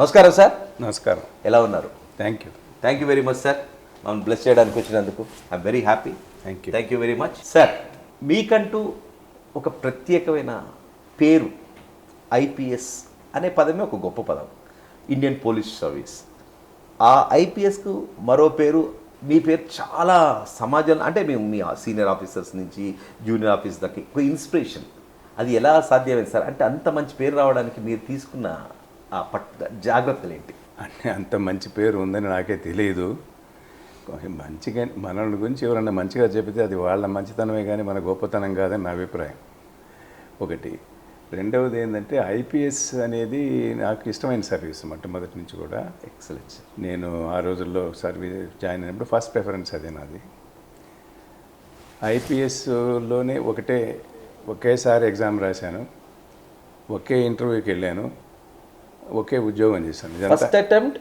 నమస్కారం సార్. నమస్కారం. ఎలా ఉన్నారు? Thank you very much sir. మనం బ్లెస్ చేయడానికి వచ్చినందుకు I'm very happy. Thank you very much sir. మీకంటూ ఒక ప్రత్యేకమైన పేరు, ఐపీఎస్ అనే పదమే ఒక గొప్ప పదం, ఇండియన్ పోలీస్ సర్వీస్. ఆ ఐపీఎస్కు మరో పేరు, మీ పేరు చాలా సమాజంలో అంటే మీ సీనియర్ ఆఫీసర్స్ నుంచి జూనియర్ ఆఫీసర్ దాకా ఒక ఇన్స్పిరేషన్. అది ఎలా సాధ్యమైంది సార్? అంటే అంత మంచి పేరు రావడానికి మీరు తీసుకున్న ఆ జాగ్రత్తలు ఏంటి? అంటే అంత మంచి పేరు ఉందని నాకే తెలియదు. మంచిగా మన గురించి ఎవరన్నా మంచిగా చెబితే అది వాళ్ళ మంచితనమే కానీ మన గొప్పతనం కాదని నా అభిప్రాయం. ఒకటి. రెండవది ఏంటంటే ఐపీఎస్ అనేది నాకు ఇష్టమైన సర్వీస్ మొట్టమొదటి నుంచి కూడా. ఎక్సలెన్స్. నేను ఆ రోజుల్లో సర్వీస్ జాయిన్ అయినప్పుడు ఫస్ట్ ప్రిఫరెన్స్ అదే నాది. ఐపీఎస్లోనే ఒకేసారి ఎగ్జామ్ రాశాను, ఒకే ఇంటర్వ్యూకి వెళ్ళాను, ఒకే ఉద్యోగం చేశాను. First attempt,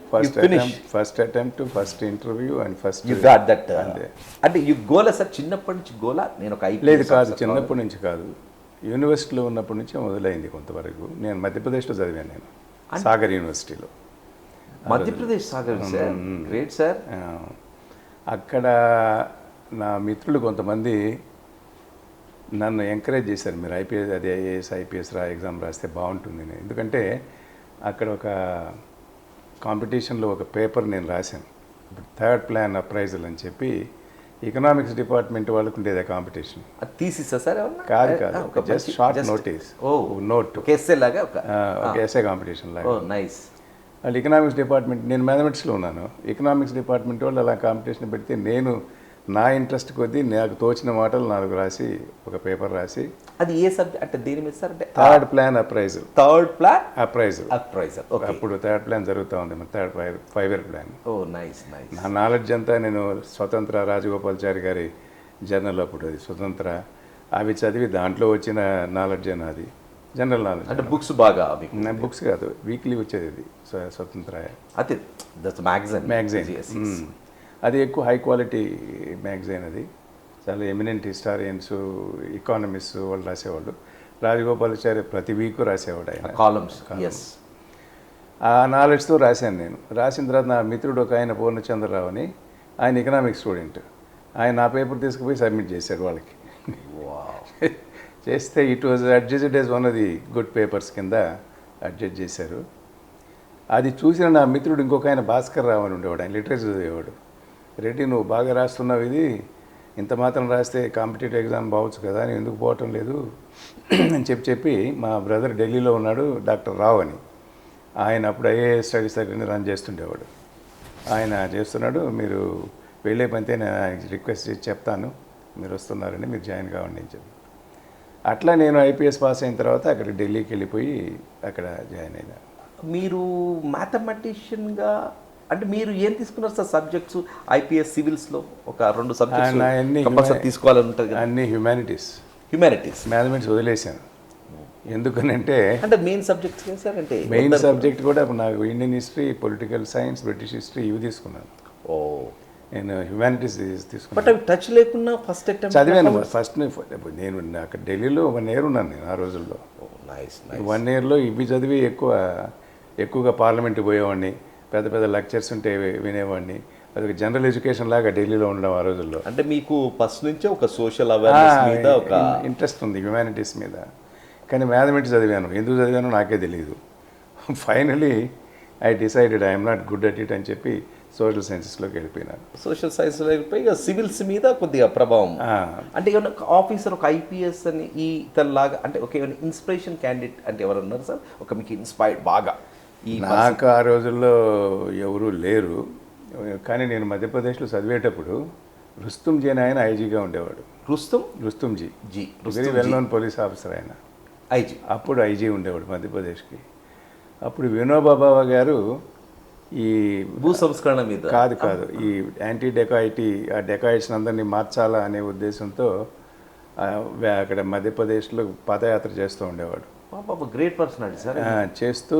first interview and first you got that. అంటే యు గోలా సార్ చిన్నప్పటి నుంచి గోలా? నేను ఒక లేదు కాదు, చిన్నప్పటి నుంచి కాదు, యూనివర్సిటీలో ఉన్నప్పటి నుంచి మొదలైంది కొంతవరకు. నేను మధ్యప్రదేశ్లో చదివాను, నేను సాగర్ యూనివర్సిటీలో. Madhya Pradesh Sagar sir, great sir. అక్కడ నా మిత్రులు కొంతమంది నన్ను ఎంకరేజ్ చేశారు, మీరు ఐపీఎస్ అది ఐపీఎస్ ఎగ్జామ్ రాస్తే బాగుంటుంది. ఎందుకంటే అక్కడ ఒక కాంపిటీషన్లో ఒక పేపర్ నేను రాశాను, థర్డ్ ప్లాన్ అప్రైజల్ అని చెప్పి ఎకనామిక్స్ డిపార్ట్మెంట్ వాళ్ళకు ఉండేది ఆ కాంపిటీషన్. అది తీసిస్తా సార్? కాదు, జస్ట్ షార్ట్ నోటీస్, నోట్, ఒక ఎస్ఏ కాంపిటీషన్ లాగా. నైస్. వాళ్ళు ఎకనామిక్స్ డిపార్ట్మెంట్, నేను మ్యాథమెటిక్స్లో ఉన్నాను, ఎకనామిక్స్ డిపార్ట్మెంట్ వాళ్ళు అలా కాంపిటీషన్ పెడితే నేను నా ఇంట్రెస్ట్ కొద్దీ నాకు తోచిన మాటలు 4 రాసి ఒక పేపర్ రాసి. అది ఏ సబ్జెక్ట్ అంటే దేని మీద సార్? అంటే third plan appraisal. Third plan appraisal. అప్పుడు థర్డ్ ప్లాన్ జరుగుతూ ఉంది, third 5-year plan. Nice nice. నా నాలెడ్జ్ అంతా నేను స్వతంత్ర రాజగోపాల్చారి గారి జర్నల్, అప్పుడు అది స్వతంత్ర, అవి చదివి దాంట్లో వచ్చిన నాలెడ్జ్ నాది, జనరల్ నాలెడ్జ్. అంటే బుక్స్ బాగా? బుక్స్ కాదు, వీక్లీ వచ్చేది ఇది స్వతంత్ర. అది మ్యాగజైన్. అది ఎక్కువ హై క్వాలిటీ మ్యాగజైన్. అది చాలా ఎమినెంట్ హిస్టారియన్స్, ఎకానమిస్ట్ వాళ్ళు రాసేవాళ్ళు. రాజగోపాలాచారి ప్రతి వీక్ రాసేవాడు ఆయన కాలమ్స్. ఆ నాలెడ్జ్తో రాశాను నేను. రాసిన తర్వాత నా మిత్రుడు ఒక ఆయన పూర్ణచంద్రరావు అని, ఆయన ఎకనామిక్స్ స్టూడెంట్, ఆయన నా పేపర్ తీసుకుపోయి సబ్మిట్ చేశాడు వాళ్ళకి. చేస్తే it was adjusted as one of the good papers కింద అడ్జస్ట్ చేశారు. అది చూసిన నా మిత్రుడు ఇంకొక ఆయన భాస్కర్ రావు అని ఉండేవాడు, ఆయన లిటరేచర్ చదివేవాడు. రెడ్డి, నువ్వు బాగా రాస్తున్నావు, ఇది ఇంత మాత్రం రాస్తే కాంపిటేటివ్ ఎగ్జామ్ బావచ్చు కదా, నేను ఎందుకు పోవటం లేదు అని చెప్పి మా బ్రదర్ ఢిల్లీలో ఉన్నాడు, డాక్టర్ రావు అని, ఆయన అప్పుడు ఐఏఎస్ స్టడీస్ దగ్గర రన్ చేస్తుండేవాడు. ఆయన చేస్తున్నాడు, మీరు వెళ్ళే పంతే నేను ఆయనకి రిక్వెస్ట్ చేసి చెప్తాను, మీరు వస్తున్నారని, మీరు జాయిన్ కావండి అని చెప్పి. అట్లా నేను ఐపీఎస్ పాస్ అయిన తర్వాత అక్కడ ఢిల్లీకి వెళ్ళిపోయి అక్కడ జాయిన్ అయినా. మీరు మ్యాథమెటిషియన్గా అంటే మీరు ఏం తీసుకున్నారు సార్ సబ్జెక్ట్స్? ఐపీఎస్ సివిల్స్లో ఒక 2 సబ్జెక్ట్స్ తీసుకోవాలని ఉంటుంది. అన్ని హ్యుమానిటీస్. మ్యాథమెటిక్స్ వదిలేశాను. ఎందుకనంటే అంటే మెయిన్ సబ్జెక్ట్స్ సార్? అంటే మెయిన్ సబ్జెక్ట్ కూడా నాకు Indian history, political science, British history ఇవి తీసుకున్నాను. నేను హ్యుమానిటీస్ తీసుకున్నాను. బట్ అవి టచ్ లేకుండా ఫస్ట్ చదివాను. ఫస్ట్ నేను అక్కడ ఢిల్లీలో 1 year ఉన్నాను నేను ఆ రోజుల్లో. 1 yearలో ఇవి చదివి ఎక్కువగా పార్లమెంట్కి పోయేవాడిని, పెద్ద పెద్ద లెక్చర్స్ ఉంటే వినేవాడిని. అది జనరల్ ఎడ్యుకేషన్ లాగా ఢిల్లీలో ఉండడం ఆ రోజుల్లో. అంటే మీకు ఫస్ట్ నుంచే ఒక సోషల్ అవేర్నెస్ మీద ఒక ఇంట్రెస్ట్ ఉంది హ్యుమానిటీస్ మీద. కానీ మ్యాథమెటిక్స్ చదివాను, ఎందుకు చదివానో నాకే తెలియదు. Finally I decided I'm not good at it అని చెప్పి సోషల్ సైన్సెస్లోకి వెళ్ళిపోయినాను. సోషల్ సైన్స్లో వెళ్ళిపోయి ఇక సివిల్స్ మీద కొద్దిగా ప్రభావం. అంటే ఏమన్నా ఆఫీసర్ ఒక ఐపీఎస్ అని ఈ తనలాగా అంటే ఒక ఏమైనా ఇన్స్పిరేషన్ క్యాండిడేట్ అంటే ఎవరు ఉన్నారు సార్? ఒక మీకు ఇన్స్పైర్డ్ బాగా? నాకు ఆ రోజుల్లో ఎవరూ లేరు, కానీ నేను మధ్యప్రదేశ్లో చదివేటప్పుడు రుస్తుంజీ అని ఆయన ఐజీగా ఉండేవాడు. Rustamji very well known police officer ఆయన, ఐజీ. అప్పుడు ఐజీ ఉండేవాడు మధ్యప్రదేశ్కి. అప్పుడు వినోబా భావే గారు ఈ భూ సంస్కరణ మీద కాదు ఈ యాంటీ డెకాయిటీ, ఆ డెకాయిట్స్ అందరినీ మార్చాలా అనే ఉద్దేశంతో అక్కడ మధ్యప్రదేశ్లో పదయాత్ర చేస్తూ ఉండేవాడు. Great personality sir. చేస్తూ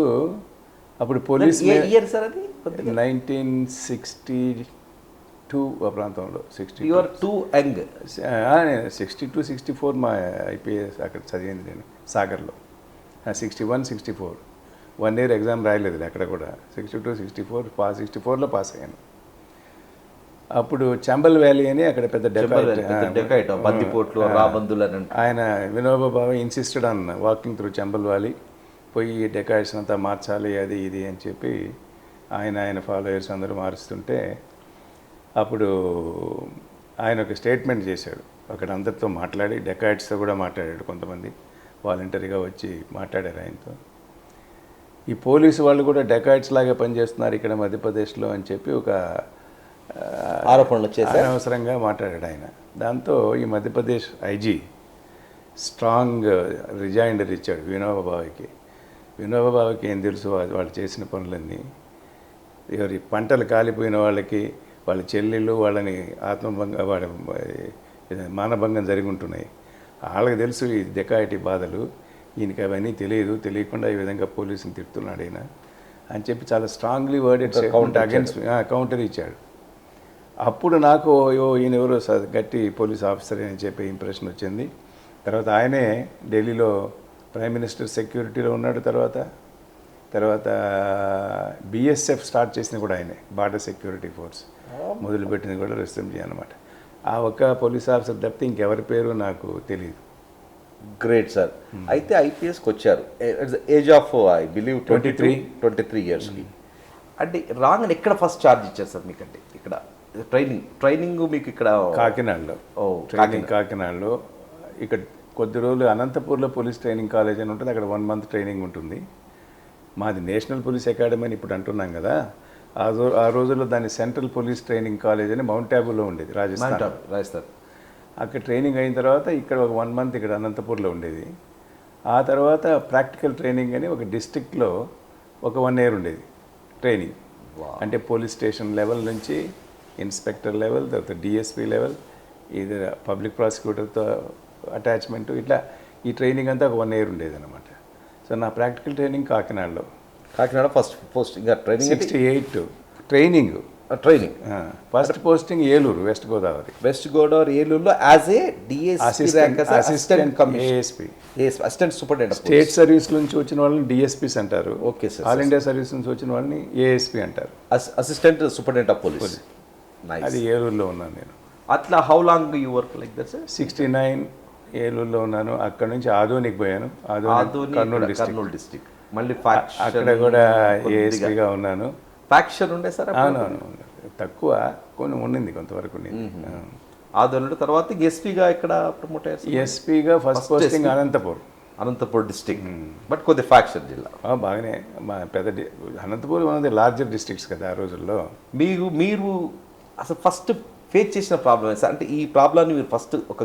అప్పుడు పోలీస్ 1962 ఆ ప్రాంతంలో 62-64 మా ఐపీఎస్ అక్కడ చదివింది నేను సాగర్లో. 61-64 1 year ఎగ్జామ్ రాయలేదు అక్కడ కూడా 62, 64 64లో పాస్ అయ్యాను. అప్పుడు చంబల్ వ్యాలీ అని అక్కడ పెద్ద డెకాయిట్ బందిపోట్లు రాబందులు అని ఆయన Vinoba Bhave insisted on walking through Chambal valley, పోయి డెకాయిట్స్ అంతా మార్చాలి అది ఇది అని చెప్పి ఆయన ఫాలోయర్స్ అందరూ మారుస్తుంటే అప్పుడు ఆయన ఒక స్టేట్మెంట్ చేశాడు. అక్కడ అందరితో మాట్లాడి డెకాయిట్స్తో కూడా మాట్లాడాడు, కొంతమంది వాలంటరీగా వచ్చి మాట్లాడారు ఆయనతో. ఈ పోలీసు వాళ్ళు కూడా డెకాయిట్స్ లాగా పనిచేస్తున్నారు ఇక్కడ మధ్యప్రదేశ్లో అని చెప్పి ఒక ఆరోపణలు చేశారు. అనవసరంగా మాట్లాడాడు ఆయన. దాంతో ఈ మధ్యప్రదేశ్ ఐజీ స్ట్రాంగ్ రిజైండర్ ఇచ్చాడు వినోబా భావేకి. వినోబా భావేకి ఏం తెలుసు వాళ్ళు చేసిన పనులన్నీ. ఎవరి పంటలు కాలిపోయిన వాళ్ళకి వాళ్ళ చెల్లెళ్ళు వాళ్ళని ఆత్మభంగం మానభంగం జరిగి ఉంటున్నాయి, వాళ్ళకి తెలుసు ఈ డెకాయిటీ బాధలు, ఈయనకి అవన్నీ తెలియకుండా ఈ విధంగా పోలీసుని తిడుతున్నాడు ఆయన అని చెప్పి చాలా స్ట్రాంగ్లీ వర్డెడ్ అగేన్స్ట్ కౌంటర్ ఇచ్చాడు. అప్పుడు నాకు ఈయన ఎవరో గట్టి పోలీస్ ఆఫీసర్ అని చెప్పి ఇంప్రెషన్ వచ్చింది. తర్వాత ఆయనే ఢిల్లీలో ప్రైమ్ మినిస్టర్ సెక్యూరిటీలో ఉన్నాడు. తర్వాత బిఎస్ఎఫ్ స్టార్ట్ చేసింది కూడా ఆయనే, బార్డర్ సెక్యూరిటీ ఫోర్స్ మొదలుపెట్టింది కూడా రెస్టంజీ అనమాట. ఆ ఒక్క పోలీస్ ఆఫీసర్ తప్పితే ఇంకెవరి పేరు నాకు తెలియదు. Great sir. అయితే ఐపీఎస్కి వచ్చారు ఏజ్ ఆఫ్ ఐ బిలీవ్ 23 ఇయర్స్కి. అంటే రాగానే ఎక్కడ ఫస్ట్ ఛార్జ్ ఇచ్చారు సార్ మీకంటే? ఇక్కడ ట్రైనింగ్ మీకు ఇక్కడ కాకినాడలో ఇక్కడ కొద్ది రోజులు అనంతపూర్లో పోలీస్ ట్రైనింగ్ కాలేజ్ అని ఉంటుంది, అక్కడ 1 month ట్రైనింగ్ ఉంటుంది. మాది నేషనల్ పోలీస్ అకాడమీ అని ఇప్పుడు అంటున్నాం కదా, ఆ రోజుల్లో దాన్ని సెంట్రల్ పోలీస్ ట్రైనింగ్ కాలేజ్ అని మౌంట్ ఆబూలో ఉండేది, రాజస్థాన్. అక్కడ ట్రైనింగ్ అయిన తర్వాత ఇక్కడ ఒక 1 month ఇక్కడ అనంతపూర్లో ఉండేది. ఆ తర్వాత ప్రాక్టికల్ ట్రైనింగ్ అని ఒక డిస్ట్రిక్ట్లో ఒక 1 year ఉండేది ట్రైనింగ్. అంటే పోలీస్ స్టేషన్ లెవెల్ నుంచి ఇన్స్పెక్టర్ లెవెల్, తర్వాత డిఎస్పీ లెవెల్, ఇది పబ్లిక్ ప్రాసిక్యూటర్తో అటాచ్మెంట్, ఇట్లా ఈ ట్రైనింగ్ అంతా ఒక 1 year ఉండేది అనమాట. సో నా practical training Kakinada first posting 68 training first posting Eluru, west Godavari ఏలూరులో as a assistant superintendent. State service నుంచి వచ్చిన వాళ్ళని డిఎస్పీస్ అంటారు. Okay sir. All India service నుంచి వచ్చిన వాళ్ళని ఏఎస్పీ అంటారు, అసిస్టెంట్ సూపరింటెండెంట్ ఆఫ్ పోలీస్. అది ఏలూరులో ఉన్నాను నేను. అట్లా how long you work like that sir? 69 ఏలూరులో ఉన్నాను. అక్కడ నుంచి ఆదోనికి పోయాను, కర్నూలు డిస్ట్రిక్ట్. మళ్ళీ అక్కడ కూడా ఏఎస్పీగా ఉన్నాను. ఫ్యాక్షన్ ఉండే సార్? అవునవును, తక్కువ కొన్ని ఉండింది, కొంతవరకు ఉండింది. ఆదోని తర్వాత ఎస్పీగా ఇక్కడ ప్రమోట్ అయ్యారు. ఎస్పీగా first posting Anantapur district, but కొద్ది ఫ్యాక్షన్ జిల్లా. బాగానే పెద్ద అనంతపూర్ ఉన్నది లార్జర్ డిస్ట్రిక్ట్స్ కదా ఆ రోజుల్లో. మీరు అసలు ఫస్ట్ ఫేస్ చేసిన ప్రాబ్లం సార్? అంటే ఈ ప్రాబ్లమ్ని మీరు ఫస్ట్ ఒక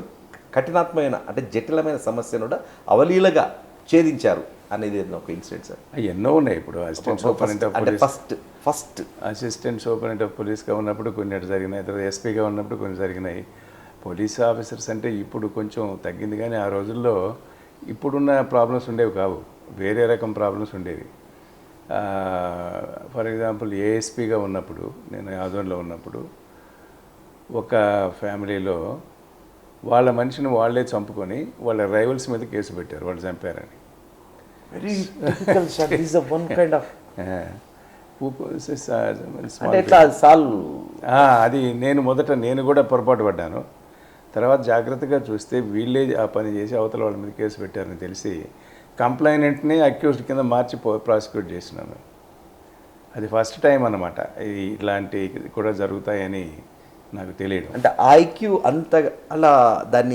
కఠినాత్మకమైన అంటే జటిలమైన సమస్యను కూడా అవలీలగా ఛేదించారు అనేది ఒక ఇన్సిడెంట్ సార్? ఎన్నో ఉన్నాయి. ఇప్పుడు అసిస్టెంట్ సూపరింటెండెంట్ ఆఫ్ పోలీస్గా ఉన్నప్పుడు కొన్ని జరిగినాయి, తర్వాత ఎస్పీగా ఉన్నప్పుడు కొన్ని జరిగినాయి. పోలీస్ ఆఫీసర్స్ అంటే ఇప్పుడు కొంచెం తగ్గింది, కానీ ఆ రోజుల్లో ఇప్పుడున్న ప్రాబ్లమ్స్ ఉండేవి కావు, వేరే రకం ప్రాబ్లమ్స్ ఉండేవి. ఫర్ ఎగ్జాంపుల్ ఏఎస్పీగా ఉన్నప్పుడు, నేను ఆదోన్లో ఉన్నప్పుడు ఒక ఫ్యామిలీలో వాళ్ళ మనిషిని వాళ్ళే చంపుకొని వాళ్ళ రైవల్స్ మీద కేసు పెట్టారు, వాళ్ళు చంపారని. అది నేను కూడా పొరపాటు పడ్డాను. తర్వాత జాగ్రత్తగా చూస్తే వీళ్ళే ఆ పని చేసి అవతల వాళ్ళ మీద కేసు పెట్టారని తెలిసి కంప్లైనెంట్ని అక్యూజ్డ్ కింద మార్చి ప్రాసిక్యూట్ చేసినాను. అది ఫస్ట్ టైం అన్నమాట ఇట్లాంటివి కూడా జరుగుతాయని నాకు తెలియదు. అంటే ఐక్యూ అంత అలా దాన్ని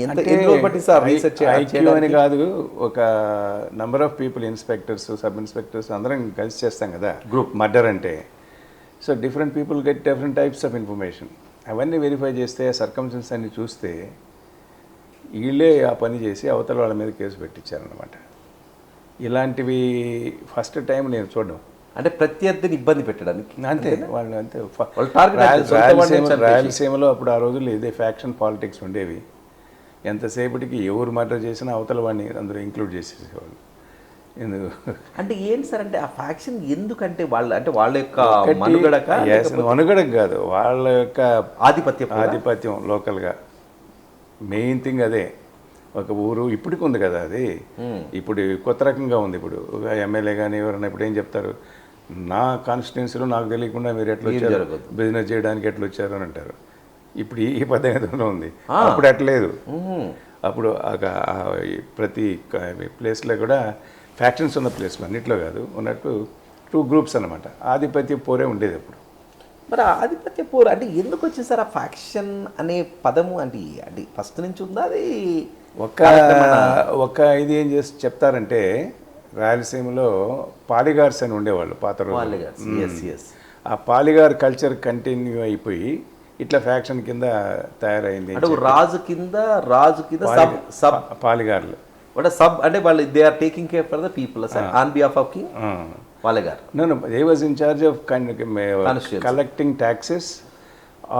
ఐక్యూ అని కాదు, ఒక number of people, inspectors, sub inspectors అందరం కలిసి చేస్తాం కదా గ్రూప్ మర్డర్ అంటే. So different people get different types of information. అవన్నీ వెరిఫై చేస్తే ఆ సర్కమ్స్టెన్సెస్ అన్ని చూస్తే వీళ్ళే ఆ పని చేసి అవతల వాళ్ళ మీద కేసు పెట్టించారనమాట. ఇలాంటివి ఫస్ట్ టైం నేను చూడడం. అంటే ప్రత్యర్థిని ఇబ్బంది పెట్టడానికి అంతే, వాళ్ళు అంతే. రాయలసీమలో అప్పుడు ఆ రోజుల్లో ఇదే ఫ్యాక్షన్ పాలిటిక్స్ ఉండేవి. ఎంతసేపటికి ఎవరు మర్డర్ చేసినా అవతల వాడిని అందరూ ఇంక్లూడ్ చేసేసేవాళ్ళు. ఎందుకు అంటే ఏంటి సార్? అంటే ఆ ఫ్యాక్షన్ ఎందుకంటే వాళ్ళ యొక్క మనుగడకు కాదు, వాళ్ళ యొక్క ఆధిపత్యం లోకల్గా మెయిన్ థింగ్ అదే. ఒక ఊరు ఇప్పటికి ఉంది కదా అది. ఇప్పుడు కొత్త రకంగా ఉంది. ఇప్పుడు ఎమ్మెల్యే కానీ ఎవరైనా ఇప్పుడు ఏం చెప్తారు, నా కాన్స్టిట్యున్సీలో నాకు తెలియకుండా మీరు ఎట్లా వచ్చారు, బిజినెస్ చేయడానికి ఎట్లా వచ్చారు అని అంటారు. ఇప్పుడు ఈ పద్ధతిలో ఉంది. అప్పుడు అట్లేదు. అప్పుడు ప్రతి ప్లేస్లో కూడా ఫ్యాక్షన్స్ ఉన్న ప్లేస్లో అన్నిట్లో కాదు ఉన్నట్టు 2 గ్రూప్స్ అన్నమాట. ఆధిపత్య పోరే ఉండేది అప్పుడు. మరి ఆధిపత్య పోరు అంటే ఎందుకు వచ్చింది సార్ ఆ ఫ్యాక్షన్ అనే పదము? అంటే అంటే ఫస్ట్ నుంచి ఉందా అది? ఒక ఇది ఏం చేసి చెప్తారంటే, రాయలసీమలో పాలిగార్స్ అని ఉండేవాళ్ళు పాత రోజు. ఆ పాలిగార్ కల్చర్ కంటిన్యూ అయిపోయి ఇట్లా ఫ్యాక్షన్ కింద తయారైంది. రాజు కింద సబ్ పాలిగార్లు సబ్ అంటే వాళ్ళు they are taking care for the people on behalf of king Poligar. They was in charge of collecting taxes,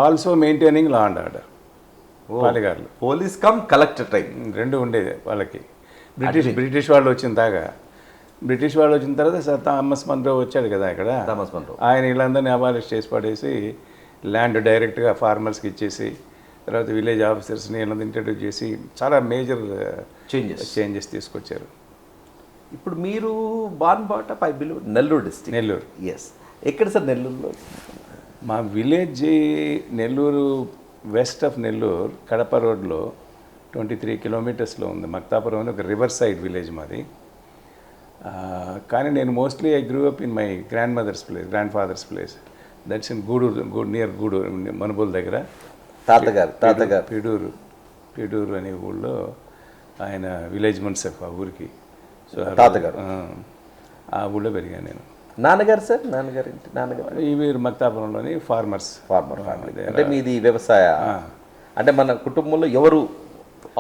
also maintaining law and order. పాలిగార్లు పోలీస్ కమ్ కలెక్టర్ టైప్ రెండు ఉండేది వాళ్ళకి. బ్రిటిష్ వాళ్ళు వచ్చిన దాకా. బ్రిటిష్ వాళ్ళు వచ్చిన తర్వాత సార్ థామస్ మన్రో వచ్చాడు కదా ఇక్కడ. థామస్ మన్రో ఆయన వీళ్ళందరినీ అబాలిష్ చేసి పడేసి ల్యాండ్ డైరెక్ట్గా ఫార్మర్స్కి ఇచ్చేసి తర్వాత విలేజ్ ఆఫీసర్స్ని వీళ్ళని ఇంట్రడ్యూస్ చేసి చాలా మేజర్ చేంజెస్ తీసుకొచ్చారు. ఇప్పుడు మీరు బాన్ బాట I believe Nellore district. Nellore. Yes. ఎక్కడ సార్ నెల్లూరులో? మా village Nellore west of Nellore Kadapa రోడ్లో 23 కిలోమీటర్స్లో ఉంది. మక్తాపురం అని ఒక రివర్ సైడ్ విలేజ్ మాది. కానీ నేను mostly I grew up in my grandfather's place. That's in Gudur, near Gudur, Manubolu దగ్గర. తాతగారు పీడూరు అనే ఊళ్ళో ఆయన విలేజ్ మున్సిఫ్ ఆ ఊరికి. సో తాతగారు ఆ ఊళ్ళో పెరిగాను నేను. నాన్నగారు సార్? నాన్నగారు వీరు మక్తాపురంలోని ఫార్మర్ ఫ్యామిలీ. అంటే మీది వ్యవసాయ? అంటే మన కుటుంబంలో ఎవరు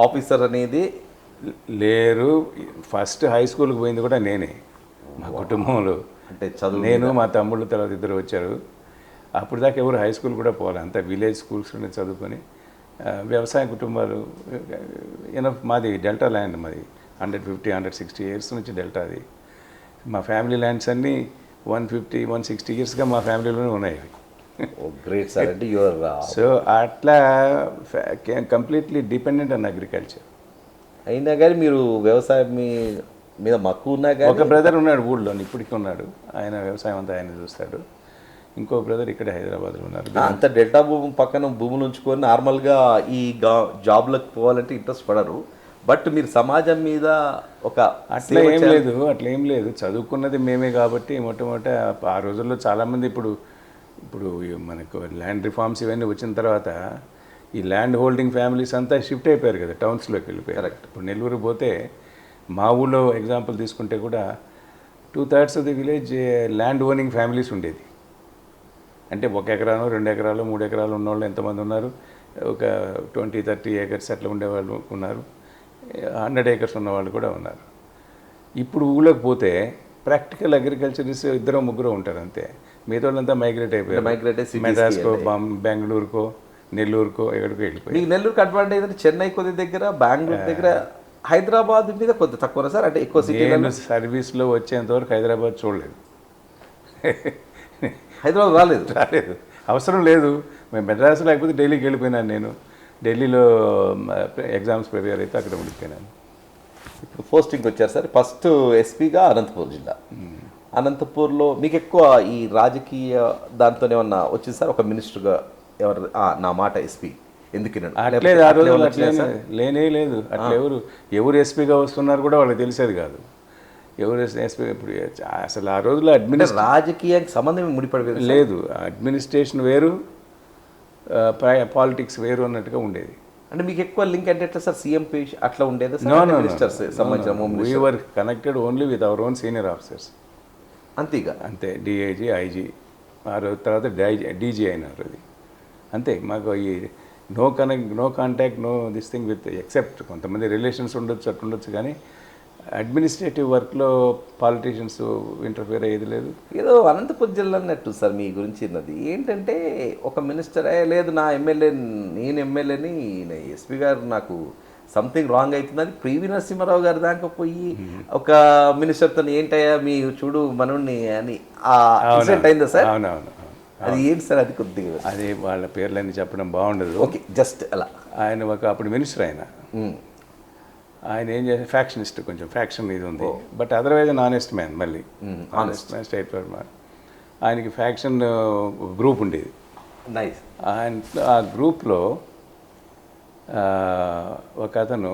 ఆఫీసర్ అనేది లేరు. ఫస్ట్ హై స్కూల్కి పోయింది కూడా నేనే మా కుటుంబంలో. అంటే చదువు నేను మా తమ్ముళ్ళు తర్వాత 2 వచ్చారు. అప్పుడు దాకా ఎవరు హై స్కూల్ కూడా పోవాలి, అంతా విలేజ్ స్కూల్స్లోనే చదువుకొని వ్యవసాయ కుటుంబాలు. మాది డెల్టా ల్యాండ్, మాది 150-160 ఇయర్స్ నుంచి డెల్టా. అది మా ఫ్యామిలీ ల్యాండ్స్ అన్నీ 150-160 ఇయర్స్గా మా ఫ్యామిలీలోనే ఉన్నాయి. Great sir. అంటే యువర్ సో అట్లా కంప్లీట్లీ డిపెండెంట్ ఆన్ అగ్రికల్చర్. అయినా కానీ మీరు వ్యవసాయం మీద మక్కువ ఉన్నా కానీ. ఒక బ్రదర్ ఉన్నాడు ఊళ్ళో, ఇప్పటికీ ఉన్నాడు. ఆయన వ్యవసాయం అంతా ఆయన చూస్తాడు. ఇంకో బ్రదర్ ఇక్కడ హైదరాబాద్లో ఉన్నారు. అంత డెల్టా భూమి పక్కన భూములు ఉంచుకొని నార్మల్గా ఈ జాబ్లకు పోవాలంటే ఇంట్రెస్ట్ పడరు. బట్ మీరు సమాజం మీద ఒక అట్లా ఏం లేదు. చదువుకున్నది మేమే కాబట్టి మొట్టమొదట ఆ రోజుల్లో చాలామంది ఇప్పుడు మనకు ల్యాండ్ రిఫార్మ్స్ ఇవన్నీ వచ్చిన తర్వాత ఈ ల్యాండ్ హోల్డింగ్ ఫ్యామిలీస్ అంతా షిఫ్ట్ అయిపోయారు కదా, టౌన్స్లోకి వెళ్ళిపోయారు. కరెక్ట్. ఇప్పుడు నెల్లూరు పోతే మా ఊళ్ళో ఎగ్జాంపుల్ తీసుకుంటే కూడా 2/3 of the village land owning families ఉండేది. అంటే 1 ఎకరానో 2 ఎకరాలు 3 ఎకరాలు ఉన్నవాళ్ళు ఎంతమంది ఉన్నారు? ఒక 20-30 ఏకర్స్ అట్లా ఉండేవాళ్ళు ఉన్నారు. 100 ఏకర్స్ ఉన్నవాళ్ళు కూడా ఉన్నారు. ఇప్పుడు ఊళ్ళోకి పోతే ప్రాక్టికల్ అగ్రికల్చరిస్ట్ 2-3 ఉంటారు అంతే. మిగతా వాళ్ళంతా మైగ్రేట్ అయిపోయారు. మెడ్రాస్కో, బెంగళూరుకో, నెల్లూరుకో ఎక్కడికో వెళ్ళిపోయి. మీకు నెల్లూరుకి అడ్వాంటేజ్ అంటే చెన్నై కొద్ది దగ్గర, బెంగళూరు దగ్గర, హైదరాబాద్ మీద కొద్ది తక్కువ సార్. అంటే ఎక్కువ సిటీ సర్వీస్లో వచ్చేంత వరకు హైదరాబాద్ చూడలేదు. హైదరాబాద్ రాలేదు, అవసరం లేదు. మేము మెడ్రాస్ లేకపోతే ఢిల్లీకి వెళ్ళిపోయినాను. నేను ఢిల్లీలో ఎగ్జామ్స్ ప్రిపేర్ అయితే అక్కడ ఉండిపోయినాను. ఇప్పుడు పోస్టింగ్ వచ్చారు సార్. ఫస్ట్ ఎస్పీగా అనంతపూర్ జిల్లా. అనంతపూర్లో మీకు ఎక్కువ ఈ రాజకీయ దాంతోనే ఏమన్నా వచ్చింది సార్? ఒక మినిస్టర్గా ఎవరు నా మాట ఎస్పీ ఎందుకు అట్లేదు? ఆ రోజు లేనే లేదు. అట్లా ఎవరు ఎస్పీగా వస్తున్నారు కూడా వాళ్ళకి తెలిసేది కాదు. ఎవరు ఎస్పీ ఇప్పుడు అసలు ఆ రోజుల్లో రాజకీయానికి సంబంధం ముడిపడి లేదు. అడ్మినిస్ట్రేషన్ వేరు, పాలిటిక్స్ వేరు అన్నట్టుగా ఉండేది. అంటే మీకు ఎక్కువ లింక్ అంటే ఎట్లా సార్? సీఎం పేజ్ అట్లా ఉండేది? We were connected only with our own senior officers. అంతే. డిఐజీ, ఐజీ, ఆ రోజు తర్వాత డీజీ అయినారు. అది అంతే. మాకు ఈ no contact, no this thing with except కొంతమంది రిలేషన్స్ ఉండొచ్చు, అట్లుండొచ్చు. కానీ అడ్మినిస్ట్రేటివ్ వర్క్లో పాలిటీషియన్స్ ఇంటర్ఫియర్ అయ్యేది లేదు. ఏదో అనంతపురం జిల్లా అన్నట్టు సార్ మీ గురించి ఉన్నది ఏంటంటే, ఒక మినిస్టర్ లేదు నా ఎమ్మెల్యే, నేను ఎమ్మెల్యేని, ఎస్పీ గారు నాకు సంథింగ్ రాంగ్ అవుతుందని పివి నరసింహారావు గారి దాకా పోయి ఒక మినిస్టర్తో ఏంటయ్యా మీ చూడు మనోడిని అని ఇన్సిడెంట్ అయిందా సార్? అవునవును. అది ఏంటి సార్? అది కొద్దిగా అది వాళ్ళ పేర్లన్నీ చెప్పడం బాగుండదు. ఓకే, జస్ట్ అలా. ఆయన అప్పుడు మినిస్టర్ ఆయన ఆయన ఏం చేసి ఫ్యాక్షనిస్ట్, కొంచెం ఫ్యాక్షన్ ఇది ఉంది. బట్ అదర్వైజ్ ఆనెస్ట్ మ్యాన్, మళ్ళీ honest man, straight forward man. ఆయనకి ఫ్యాక్షన్ గ్రూప్ ఉండేది. నైస్. ఆయన ఆ గ్రూప్లో ఒక అతను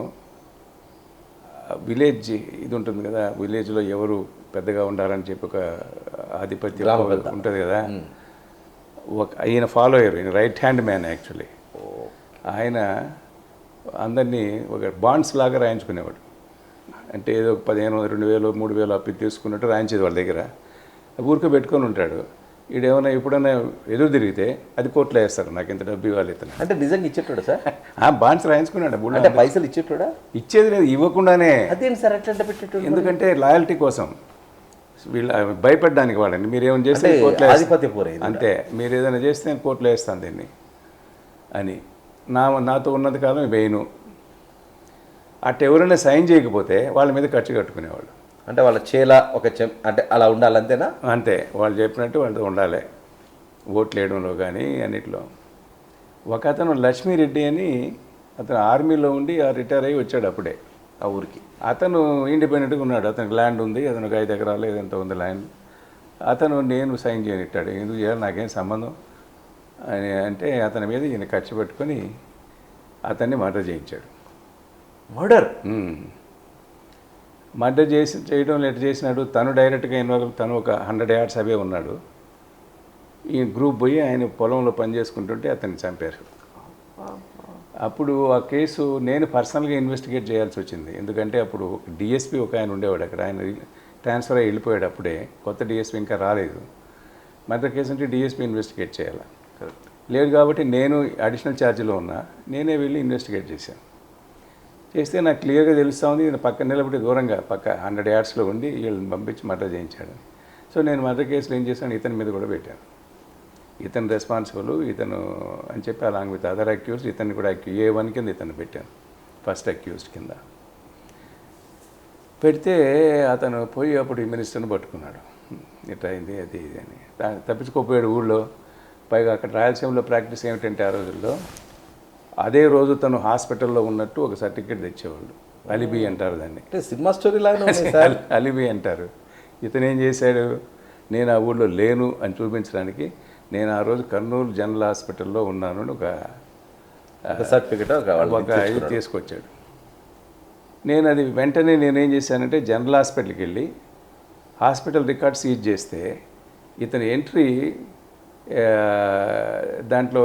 విలేజ్ ఇది ఉంటుంది కదా, విలేజ్లో ఎవరు పెద్దగా ఉండాలని చెప్పి ఒక ఆధిపత్యం ఉంటుంది కదా, ఈయన ఫాలో అయ్యారు. ఈయన రైట్ హ్యాండ్ మ్యాన్ యాక్చువల్లీ. ఆయన అందరినీ ఒక బాండ్స్ లాగా రాయించుకునేవాడు. అంటే ఏదో 1500, 2000, 3000 అప్పు తీసుకున్నట్టు రాయించేది వాళ్ళ దగ్గర. ఊరికే పెట్టుకొని ఉంటాడు. ఈడేమైనా ఎప్పుడైనా ఎదురు తిరిగితే అది కోర్టులో వేస్తారు, నాకు ఇంత డబ్బు ఇవ్వాలి ఇతను. అంటే నిజంగా ఇచ్చేటోడా సార్? బాండ్స్ రాయించుకున్నాడు. అంటే పైసలు ఇచ్చేటోడా? ఇచ్చేది లేదు, ఇవ్వకుండానే. అదేంటి సార్ అట్లా పెట్టేటోడు? ఎందుకంటే లాయల్టీ కోసం, వీళ్ళ భయపడడానికి వాళ్ళని. మీరు ఏమైనా చేస్తే కోర్టులో ఆధిపత్య పోరే అంతే, మీరు ఏదైనా చేస్తే నేను కోర్టులో వేస్తాను దీన్ని అని. నాతో ఉన్నంత కాలం వేయను. అట్ట ఎవరైనా సైన్ చేయకపోతే వాళ్ళ మీద ఖర్చు కట్టుకునేవాళ్ళు. అంటే వాళ్ళ చేల ఒక అంటే అలా ఉండాలి అంతేనా? అంతే, వాళ్ళు చెప్పినట్టు వాళ్ళతో ఉండాలి, ఓట్లు వేయడంలో కానీ అన్నిట్లో. ఒక అతను లక్ష్మీరెడ్డి అని, అతను ఆర్మీలో ఉండి రిటైర్ అయ్యి వచ్చాడు అప్పుడే ఆ ఊరికి. అతను ఇండిపెండెంట్గా ఉన్నాడు. అతనికి ల్యాండ్ ఉంది, అతను 5 ఎకరాలు ఏదంతా ఉంది ల్యాండ్. అతను నేను సైన్ చేయనిట్టాడు. ఎందుకు చేయాలి, నాకేం సంబంధం అని అంటే అతని మీద ఈయన ఖర్చు పెట్టుకొని అతన్ని మర్డర్ చేయించాడు. మర్డర్? మర్డర్ చేయడం ఎట్లా చేసినాడు, తను డైరెక్ట్గా ఇన్వాల్వ్. తను ఒక 100 yards అవే ఉన్నాడు. ఈ గ్రూప్ పోయి ఆయన పొలంలో పని చేసుకుంటుంటే అతన్ని చంపారు. అప్పుడు ఆ కేసు నేను పర్సనల్గా ఇన్వెస్టిగేట్ చేయాల్సి వచ్చింది. ఎందుకంటే అప్పుడు డిఎస్పీ ఒక ఆయన ఉండేవాడు అక్కడ. ఆయన ట్రాన్స్ఫర్ అయ్యి వెళ్ళిపోయాడు అప్పుడే. కొత్త డిఎస్పీ ఇంకా రాలేదు. మర్డర్ కేసు అంటే డిఎస్పీ ఇన్వెస్టిగేట్ చేయాలి. లేదు కాబట్టి నేను అడిషనల్ ఛార్జీలో ఉన్నా, నేనే వెళ్ళి ఇన్వెస్టిగేట్ చేశాను. చేస్తే నాకు క్లియర్గా తెలుస్తూ ఉంది, ఈయన పక్కన నిలబడి దూరంగా 100 yardsలో ఉండి వీళ్ళని పంపించి మర్డర్ చేయించాడు. సో నేను మర్డర్ కేసులో ఏం చేశాను, ఇతని మీద కూడా పెట్టాను. ఇతను రెస్పాన్సిబుల్, ఇతను అని చెప్పి అలాంగ్ విత్ అదర్ అక్యూజ్డ్ ఇతన్ని కూడా A1 కింద ఇతను పెట్టాను, ఫస్ట్ అక్యూజ్డ్ కింద పెడితే అతను పోయి అప్పుడు ఈ మినిస్టర్ని పట్టుకున్నాడు. ఇట్లా అయింది అది ఇది అని తప్పించుకోపోయాడు ఊళ్ళో. పైగా అక్కడ రాయలసీమలో ప్రాక్టీస్ ఏమిటంటే ఆ రోజుల్లో అదే రోజు తను హాస్పిటల్లో ఉన్నట్టు ఒక సర్టిఫికేట్ తెచ్చేవాళ్ళు. అలిబీ అంటారు దాన్ని. అంటే సినిమా స్టోరీ లాగా అలిబీ అంటారు. ఇతను ఏం చేశాడు, నేను ఆ ఊళ్ళో లేను అని చూపించడానికి నేను ఆ రోజు కర్నూలు జనరల్ హాస్పిటల్లో ఉన్నాను అని ఒక సర్టిఫికేట్ ఒక ఇది తీసుకొచ్చాడు. నేను అది వెంటనే నేనేం చేశానంటే జనరల్ హాస్పిటల్కి వెళ్ళి హాస్పిటల్ రికార్డ్ సీజ్ చేస్తే ఇతని ఎంట్రీ దాంట్లో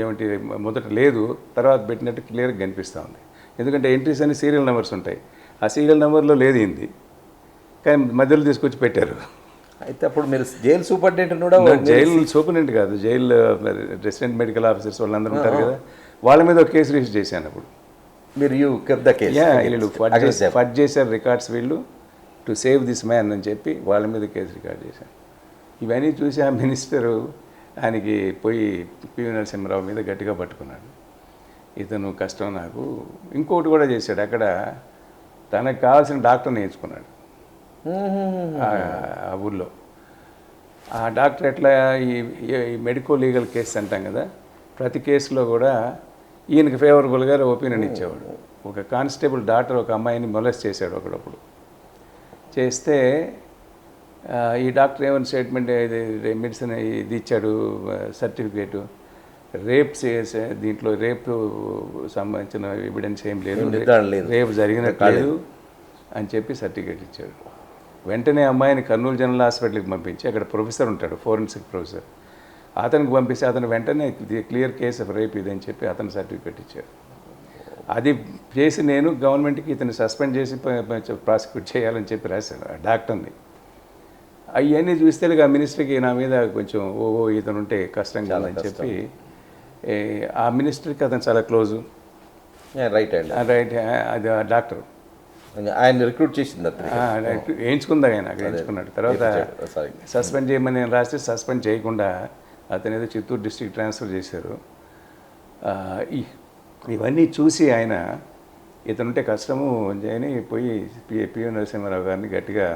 ఏమిటి మొదట లేదు, తర్వాత పెట్టినట్టు క్లియర్గా కనిపిస్తూ ఉంది. ఎందుకంటే ఎంట్రీస్ అన్ని సీరియల్ నెంబర్స్ ఉంటాయి. ఆ సీరియల్ నెంబర్లో లేదు ఇంది, కానీ మధ్యలో తీసుకొచ్చి పెట్టారు. అయితే అప్పుడు మీరు జైలు సూపరింటెండెంట్ కూడా? జైలు సూపరింటెండెంట్ కాదు, జైలు రెసిడెంట్ మెడికల్ ఆఫీసర్స్ వాళ్ళందరూ ఉంటారు కదా, వాళ్ళ మీద ఒక కేసు రిజిస్టర్ చేశాను. అప్పుడు మీరు వీళ్ళు ఫట్ చేశారు రికార్డ్స్, వీళ్ళు టు సేవ్ దిస్ మ్యాన్ అని చెప్పి వాళ్ళ మీద కేసు రికార్డ్ చేశాను. ఇవన్నీ చూసి ఆ మినిస్టరు ఆయనకి పోయి పివి నరసింహారావు మీద గట్టిగా పట్టుకున్నాడు. ఇతను కష్టం నాకు. ఇంకోటి కూడా చేశాడు, అక్కడ తనకు కావాల్సిన డాక్టర్ని ఎంచుకున్నాడు ఆ ఊళ్ళో. ఆ డాక్టర్ ఎట్లా ఈ మెడికో లీగల్ కేసు అంటాం కదా, ప్రతి కేసులో కూడా ఈయనకి ఫేవరబుల్గా ఒపీనియన్ ఇచ్చేవాడు. ఒక కానిస్టేబుల్ డాక్టర్ ఒక అమ్మాయిని మొలెస్ట్ చేశాడు ఒకడప్పుడు. చేస్తే ఈ డాక్టర్ ఏమైనా స్టేట్మెంట్ మెడిసిన్ ఇది ఇచ్చాడు, సర్టిఫికేటు, రేప్ దీంట్లో రేపు సంబంధించిన ఎవిడెన్స్ ఏం లేదు, రేపు జరిగినట్లేదు అని చెప్పి సర్టిఫికేట్ ఇచ్చాడు. వెంటనే అమ్మాయిని కర్నూలు జనరల్ హాస్పిటల్కి పంపించి అక్కడ ప్రొఫెసర్ ఉంటాడు, ఫోరెన్సిక్ ప్రొఫెసర్, అతనికి పంపిస్తే అతను వెంటనే క్లియర్ కేస్ ఆఫ్ రేప్ ఇదని చెప్పి అతను సర్టిఫికేట్ ఇచ్చాడు. అది చేసి నేను గవర్నమెంట్కి ఇతను సస్పెండ్ చేసి ప్రాసిక్యూట్ చేయాలని చెప్పి రాశాను ఆ డాక్టర్ని. అవన్నీ చూస్తే ఆ మినిస్టర్కి నా మీద కొంచెం ఇతను ఉంటే కష్టం కాదని చెప్పి ఆ మినిస్టర్కి అతను చాలా క్లోజు. రైట్ అది ఆ డాక్టర్ ఆయన రిక్రూట్ చేసింది, వేయించుకుందా ఆయన వేయించుకున్నాడు. తర్వాత సస్పెండ్ చేయమని నేను రాస్తే సస్పెండ్ చేయకుండా అతను ఏదో చిత్తూరు డిస్ట్రిక్ట్ ట్రాన్స్ఫర్ చేశారు. ఇవన్నీ చూసి ఆయన ఇతనుంటే కష్టము అని పోయి పివి నరసింహారావు గారిని గట్టిగా,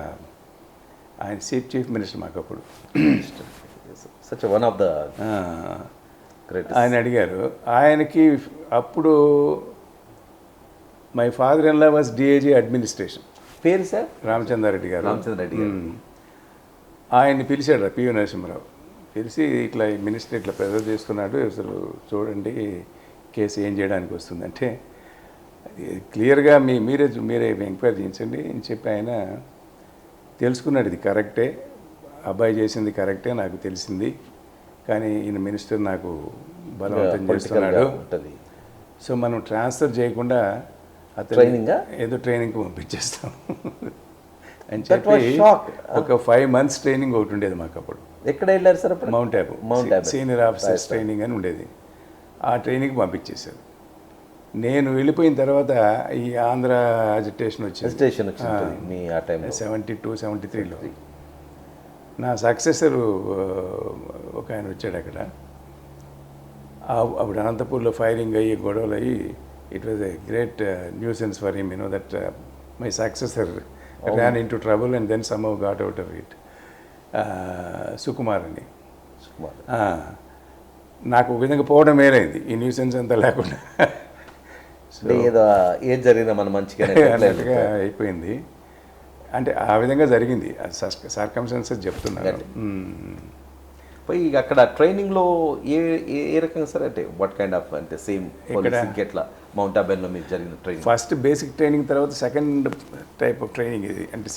ఆయన చీఫ్ మినిస్టర్ మాకు అప్పుడు, ఆయన అడిగారు. ఆయనకి అప్పుడు my father in law was DIG administration, పేరు సార్? రామచంద్రారెడ్డి గారు. రామచంద్రారెడ్డి గారు. ఆయన్ని పిలిచాడు పివి నరసింహరావు. పిలిచి ఇట్లా ఈ మినిస్టర్ ఇట్లా ప్రెజర్ చేస్తున్నాడు, అసలు చూడండి కేసు ఏం చేయడానికి వస్తుందంటే క్లియర్గా మీరే ఎంక్వైరీ చేయించండి అని చెప్పి ఆయన తెలుసుకున్నాడు. ఇది కరెక్టే, అబ్బాయి చేసింది కరెక్టే నాకు తెలిసింది, కానీ ఈయన మినిస్టర్ నాకు బలవంతం చేస్తున్నాడు, సో మనం ట్రాన్స్ఫర్ చేయకుండా అతను ఏదో ట్రైనింగ్కి పంపించేస్తాం అని చెప్పి ఒక 5 months ట్రైనింగ్ ఒకటి ఉండేది మాకు అప్పుడు. ఎక్కడ వెళ్ళారు sir? Mount Abu senior officers training అని ఉండేది. ఆ ట్రైనింగ్కి పంపించేశారు. నేను వెళ్ళిపోయిన తర్వాత ఈ ఆంధ్ర అజిటేషన్ వచ్చింది 72, 73లో. నా సక్సెసరు ఒక ఆయన వచ్చాడు అక్కడ. అప్పుడు అనంతపూర్లో ఫైరింగ్ అయ్యి గొడవలు అయ్యి it was a great nuisance for him, that my successor ran into trouble and then somehow got out of it. Sukumar అని. నాకు ఒక విధంగా పోవడం మేలైంది ఈ న్యూసెన్స్ అంతా లేకుండా. ఏది జరిగినా మన మంచిగా అయిపోయింది. అంటే ఆ విధంగా జరిగింది, సర్కమ్స్టాన్సెస్ చెప్తున్నాను. పోయి అక్కడ ట్రైనింగ్లో ఏ ఏ రకంగా సార్? అంటే వాట్ కైండ్ ఆఫ్, అంటే సేమ్ ఎట్లా మౌంట్ ఆబెన్లో మీకు జరిగిన ట్రైనింగ్? ఫస్ట్ బేసిక్ ట్రైనింగ్, తర్వాత సెకండ్ టైప్ ఆఫ్ ట్రైనింగ్ ఇది. అంటే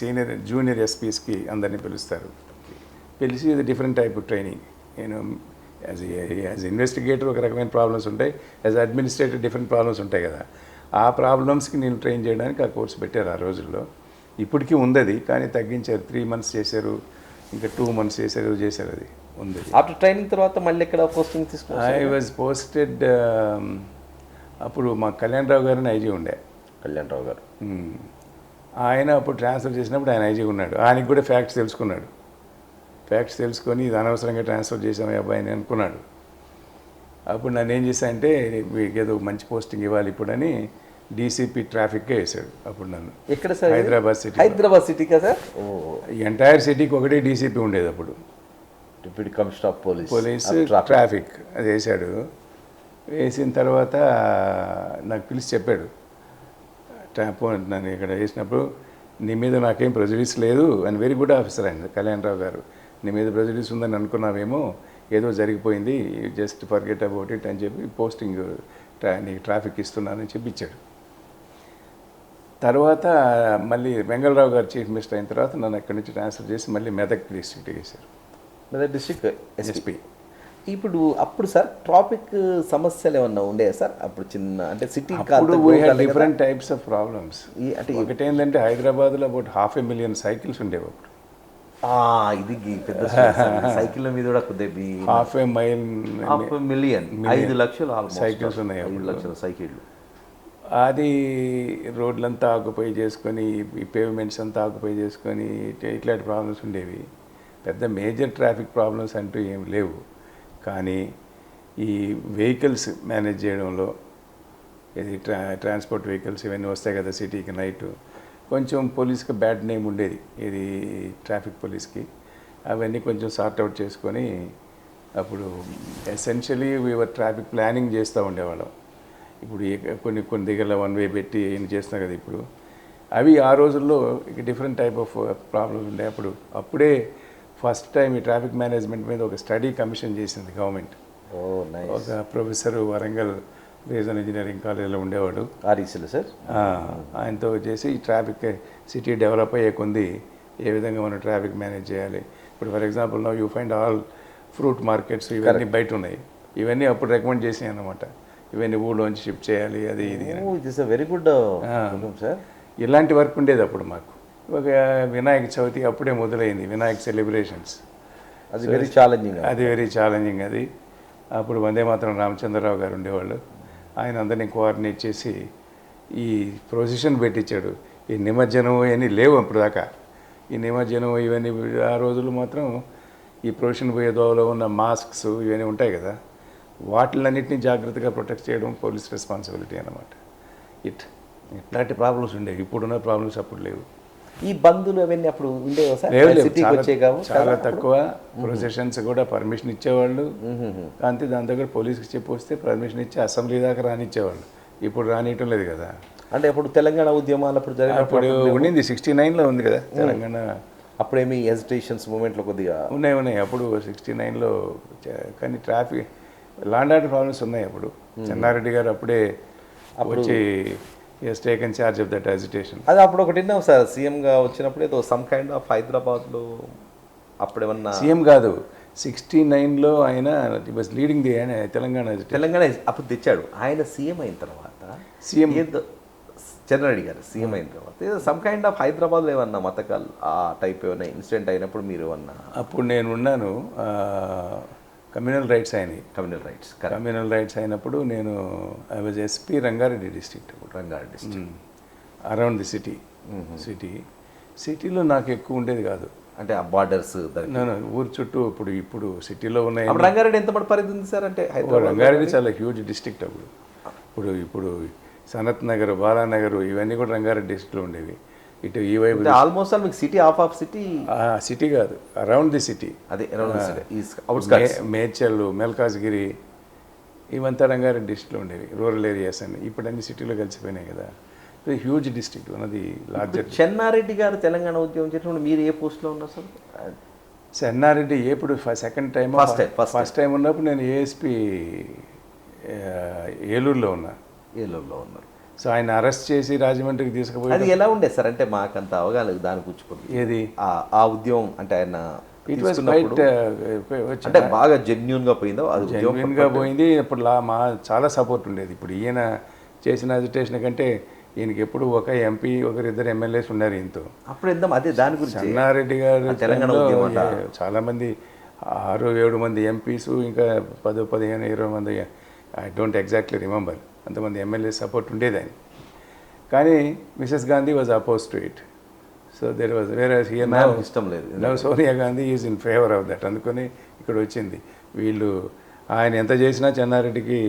జూనియర్ ఎస్పీస్కి అందరినీ పిలుస్తారు. పిలిచి ఇది డిఫరెంట్ టైప్ ఆఫ్ ట్రైనింగ్. నేను యాజ్ ఇన్వెస్టిగేటర్ ఒక రకమైన ప్రాబ్లమ్స్ ఉంటాయి, యాజ్ అడ్మినిస్ట్రేటర్ డిఫరెంట్ ప్రాబ్లమ్స్ ఉంటాయి కదా. ఆ ప్రాబ్లమ్స్కి నేను ట్రైన్ చేయడానికి ఆ కోర్స్ పెట్టారు ఆ రోజుల్లో. ఇప్పటికీ ఉంది అది, కానీ తగ్గించారు. 3 months చేశారు, ఇంకా 2 months చేశారు అది ఉంది. ఆఫ్టర్ ట్రైనింగ్ తర్వాత మళ్ళీ ఎక్కడ పోస్టింగ్ తీసుకున్నారు? ఐ వాజ్ పోస్టెడ్ అప్పుడు మా కళ్యాణరావు గారిని ఐజీ ఉండే. కళ్యాణరావు గారు ఆయన అప్పుడు ట్రాన్స్ఫర్ చేసినప్పుడు ఆయన ఐజీ ఉన్నాడు. ఆయనకి కూడా ఫ్యాక్ట్స్ తెలుసుకున్నాడు. ఫ్యాక్ట్స్ తెలుసుకొని ఇది అనవసరంగా ట్రాన్స్ఫర్ చేసాము అబ్బాయిని అనుకున్నాడు. అప్పుడు నన్ను ఏం చేశానంటే మీకు ఏదో మంచి పోస్టింగ్ ఇవ్వాలి ఇప్పుడని డీసీపీ ట్రాఫిక్గా వేసాడు అప్పుడు నన్ను. ఎక్కడ సార్? హైదరాబాద్ సిటీకా సార్? ఈ ఎంటైర్ సిటీకి ఒకటే డీసీపీ ఉండేది అప్పుడు, deputy commissioner of police traffic. అది వేసాడు. వేసిన తర్వాత నాకు పిలిచి చెప్పాడు, నన్ను ఇక్కడ వేసినప్పుడు, నీ మీద నాకేం ప్రెజుడిస్ లేదు అని. వెరీ గుడ్ ఆఫీసర్ ఆయన కళ్యాణరావు గారు. నీ మీద ప్రెజుడిస్ ఉందని అనుకున్నావేమో, ఏదో జరిగిపోయింది, జస్ట్ ఫర్గెట్ అబౌట్ ఇట్ అని చెప్పి పోస్టింగ్ నీకు ట్రాఫిక్ ఇస్తున్నానని చెప్పి ఇచ్చాడు. తర్వాత మళ్ళీ వెంగళరావు గారు చీఫ్ మినిస్టర్ అయిన తర్వాత నన్ను అక్కడి నుంచి ట్రాన్స్ఫర్ చేసి మళ్ళీ మెదక్ డిస్ట్రిక్ట్ వేశారు. Medak district SP. అప్పుడు సార్ ట్రాఫిక్ సమస్యలు ఏమన్నా ఉండేవా సార్ అప్పుడు? చిన్న అంటే city different types of problems. అంటే ఒకటేంటంటే హైదరాబాద్లో అబౌట్ 500,000 సైకిల్స్ ఉండేవి అప్పుడు. ఇది పెద్ద సైకిల్ మీద కూడా కొద్దిగా 500,000 5 లక్షలు సైకిల్స్ ఉన్నాయి. 5 లక్షల సైకిళ్ళు. అది రోడ్లంతా ఆక్యుపై చేసుకొని, ఈ పేవ్మెంట్స్ అంతా ఆక్యుపై చేసుకొని ఇట్లాంటి ప్రాబ్లమ్స్ ఉండేవి. పెద్ద మేజర్ ట్రాఫిక్ ప్రాబ్లమ్స్ అంటూ ఏం లేవు. కానీ ఈ వెహికల్స్ మేనేజ్ చేయడంలో, ఇది ట్రాన్స్పోర్ట్ వెహికల్స్ ఇవన్నీ వస్తాయి కదా సిటీకి నైట్, కొంచెం పోలీస్కి బ్యాడ్ నేమ్ ఉండేది, ఇది ట్రాఫిక్ పోలీస్కి. అవన్నీ కొంచెం సార్ట్అవుట్ చేసుకొని అప్పుడు ఎసెన్షియలీ వీవర్ ట్రాఫిక్ ప్లానింగ్ చేస్తూ ఉండేవాళ్ళం. ఇప్పుడు కొన్ని దగ్గర 1 way పెట్టి ఏం చేస్తున్నారు కదా ఇప్పుడు. అవి ఆ రోజుల్లో డిఫరెంట్ టైప్ ఆఫ్ ప్రాబ్లమ్స్ ఉండే. అప్పుడే ఫస్ట్ టైం ఈ ట్రాఫిక్ మేనేజ్మెంట్ మీద ఒక స్టడీ కమిషన్ చేసింది గవర్నమెంట్. ఒక ప్రొఫెసర్ వరంగల్ రీజన్ ఇంజనీరింగ్ కాలేజీలో ఉండేవాడు, ఆర్ఈసీలో సార్. ఆయనతో చేసి ఈ ట్రాఫిక్ సిటీ డెవలప్ అయ్యే కొంది ఏ విధంగా మనం ట్రాఫిక్ మేనేజ్ చేయాలి. ఇప్పుడు for example now you find all fruit markets ఇవన్నీ బయట ఉన్నాయి. ఇవన్నీ అప్పుడు రికమెండ్ చేసాయి అన్నమాట. ఇవన్నీ ఊళ్ళోంచి షిఫ్ట్ చేయాలి, అది ఇది. Very good sir. ఇలాంటి వర్క్ ఉండేది అప్పుడు మాకు. ఒక వినాయక చవితి అప్పుడే మొదలైంది, వినాయక సెలబ్రేషన్స్. అది వెరీ ఛాలెంజింగ్. అది అప్పుడు వందే మాత్రం రామచంద్రరావు గారు ఉండేవాళ్ళు. ఆయన అందరినీ కోఆర్డినేట్ చేసి ఈ ప్రొసెషన్ పెట్టించాడు. ఈ నిమజ్జనం ఇవన్నీ లేవు అప్పుడు దాకా. ఈ నిమజ్జనం ఇవన్నీ ఆ రోజులు మాత్రం ఈ ప్రొసెషన్ పోయే దోవలో ఉన్న మాస్క్స్ ఇవన్నీ ఉంటాయి కదా, వాటిలన్నింటినీ జాగ్రత్తగా ప్రొటెక్ట్ చేయడం పోలీస్ రెస్పాన్సిబిలిటీ అన్నమాట. ఇట్లాంటి ప్రాబ్లమ్స్ ఉండేవి. ఇప్పుడున్న ప్రాబ్లమ్స్ అప్పుడు లేవు. ఈ బంధువులు అవన్నీ అప్పుడు ఉండేవా సార్? చాలా తక్కువ. ప్రొసెషన్స్ కూడా పర్మిషన్ ఇచ్చేవాళ్ళు. అంతే, దాని దగ్గర పోలీస్కి చెప్పి వస్తే పర్మిషన్ ఇచ్చి అసెంబ్లీ దాకా రానిచ్చేవాళ్ళు. ఇప్పుడు రానియటం లేదు కదా. అంటే అప్పుడు తెలంగాణ ఉద్యమాలు అప్పుడు అప్పుడు జరిగినప్పుడు ఉండింది 69లో ఉంది కదా తెలంగాణ. అప్పుడేమి హెజిటేషన్స్ మూమెంట్లో కొద్దిగా ఉన్నాయి అప్పుడు 69లో. కానీ ట్రాఫిక్ లాండ్ ఆర్డర్ ప్రాబ్లమ్స్ ఉన్నాయి అప్పుడు. చెన్నారెడ్డి గారు అప్పుడే వచ్చి has taken charge of that hesitation. అది అప్పుడు ఒకటి విన్నాం సార్, సీఎంగా వచ్చినప్పుడు ఏదో సమ్ కైండ్ ఆఫ్ హైదరాబాద్లో అప్పుడేమన్నా సీఎం కాదు, 69లో ఆయన was leading the Telangana hesitation. Telangana అప్పుడు తెచ్చాడు. ఆయన సీఎం అయిన తర్వాత సీఎం ఏదో చంద్రారెడ్డి గారు సీఎం అయిన తర్వాత ఏదో సమ్ కైండ్ ఆఫ్ హైదరాబాద్లో ఏమన్నా మతకాలు ఆ టైప్ ఏమన్నా ఇన్సిడెంట్ అయినప్పుడు మీరు ఏమన్నా అప్పుడు నేను ఉన్నాను. కమ్యూనల్ రైట్స్ అయినాయి. కమ్యూనల్ రైట్స్ కమ్యూనల్ రైట్స్ అయినప్పుడు నేను I was SP Rangareddy district. Rangareddy around the సిటీలో నాకు ఎక్కువ ఉండేది కాదు. అంటే ఆ బార్డర్స్ నేను ఊరు చుట్టూ ఇప్పుడు సిటీలో ఉన్నాయి. అప్పుడు రంగారెడ్డి ఎంత పరిధి ఉంది సార్? అంటే రంగారెడ్డి చాలా హ్యూజ్ డిస్ట్రిక్ట్ అప్పుడు. ఇప్పుడు సనత్ నగర్, బాలానగర్ ఇవన్నీ కూడా రంగారెడ్డి డిస్ట్రిక్ట్లో ఉండేవి. ఇటు ఈ వైపు ఆల్మోస్ట్ ఆల్ మీకు సిటీ ఆఫ్ సిటీ సిటీ కాదు, అరౌండ్ ది సిటీ. అదే మేడ్చల్, మెల్కాజ్గిరి ఇవంతా రంగారెడ్డి డిస్ట్రిక్ట్లో ఉండేవి, రూరల్ ఏరియాస్ అన్ని. ఇప్పుడు అన్ని సిటీలో కలిసిపోయినాయి కదా. హ్యూజ్ డిస్ట్రిక్ట్ ఉన్నది, లార్జర్. చెన్నారెడ్డి గారు తెలంగాణ ఉద్యమం చేసినప్పుడు మీరు ఏ పోస్ట్లో ఉన్నారు సార్? చెన్నారెడ్డి ఎప్పుడు సెకండ్ టైం ఫస్ట్ టైం ఉన్నప్పుడు నేను ఏఎస్పీ ఏలూరులో ఉన్నారు. సో ఆయన అరెస్ట్ చేసి రాజమండ్రికి తీసుకుపోయి. అది ఎలా ఉండేది సార్? అంటే మాకంత అవగాహన దాని కూర్చుకుంది. ఏది ఆ ఉద్యమం అంటే ఆయన ఇట్ వాజ్ క్వైట్, అంటే బాగా జెన్యున్గా పోయిందో? అది జెన్యున్గా పోయింది. ఇప్పుడు మా చాలా సపోర్ట్ ఉండేది. ఇప్పుడు ఈయన చేసిన అజిటేషన్ కంటే ఈయనకి ఎప్పుడు ఒక ఎంపీ, ఒకరిద్దరు ఎమ్మెల్యేస్ ఉన్నారు ఈయనతో. అప్పుడు ఎంత అదే దాని గురించి చెన్నారెడ్డి గారు తెలంగాణ చాలామంది 6-7 మంది ఎంపీస్, ఇంకా 10-15-20 మంది, ఐ డోంట్ ఎగ్జాక్ట్లీ రిమెంబర్, అంతమంది ఎమ్మెల్యే సపోర్ట్ ఉండేదని. కానీ Mrs Gandhi was oppose to it. So there was here ఇష్టం లేదు. Now Sonia Gandhi is in favour of that. అందుకని ఇక్కడ వచ్చింది. వీళ్ళు ఆయన ఎంత చేసినా చెన్నారెడ్డికి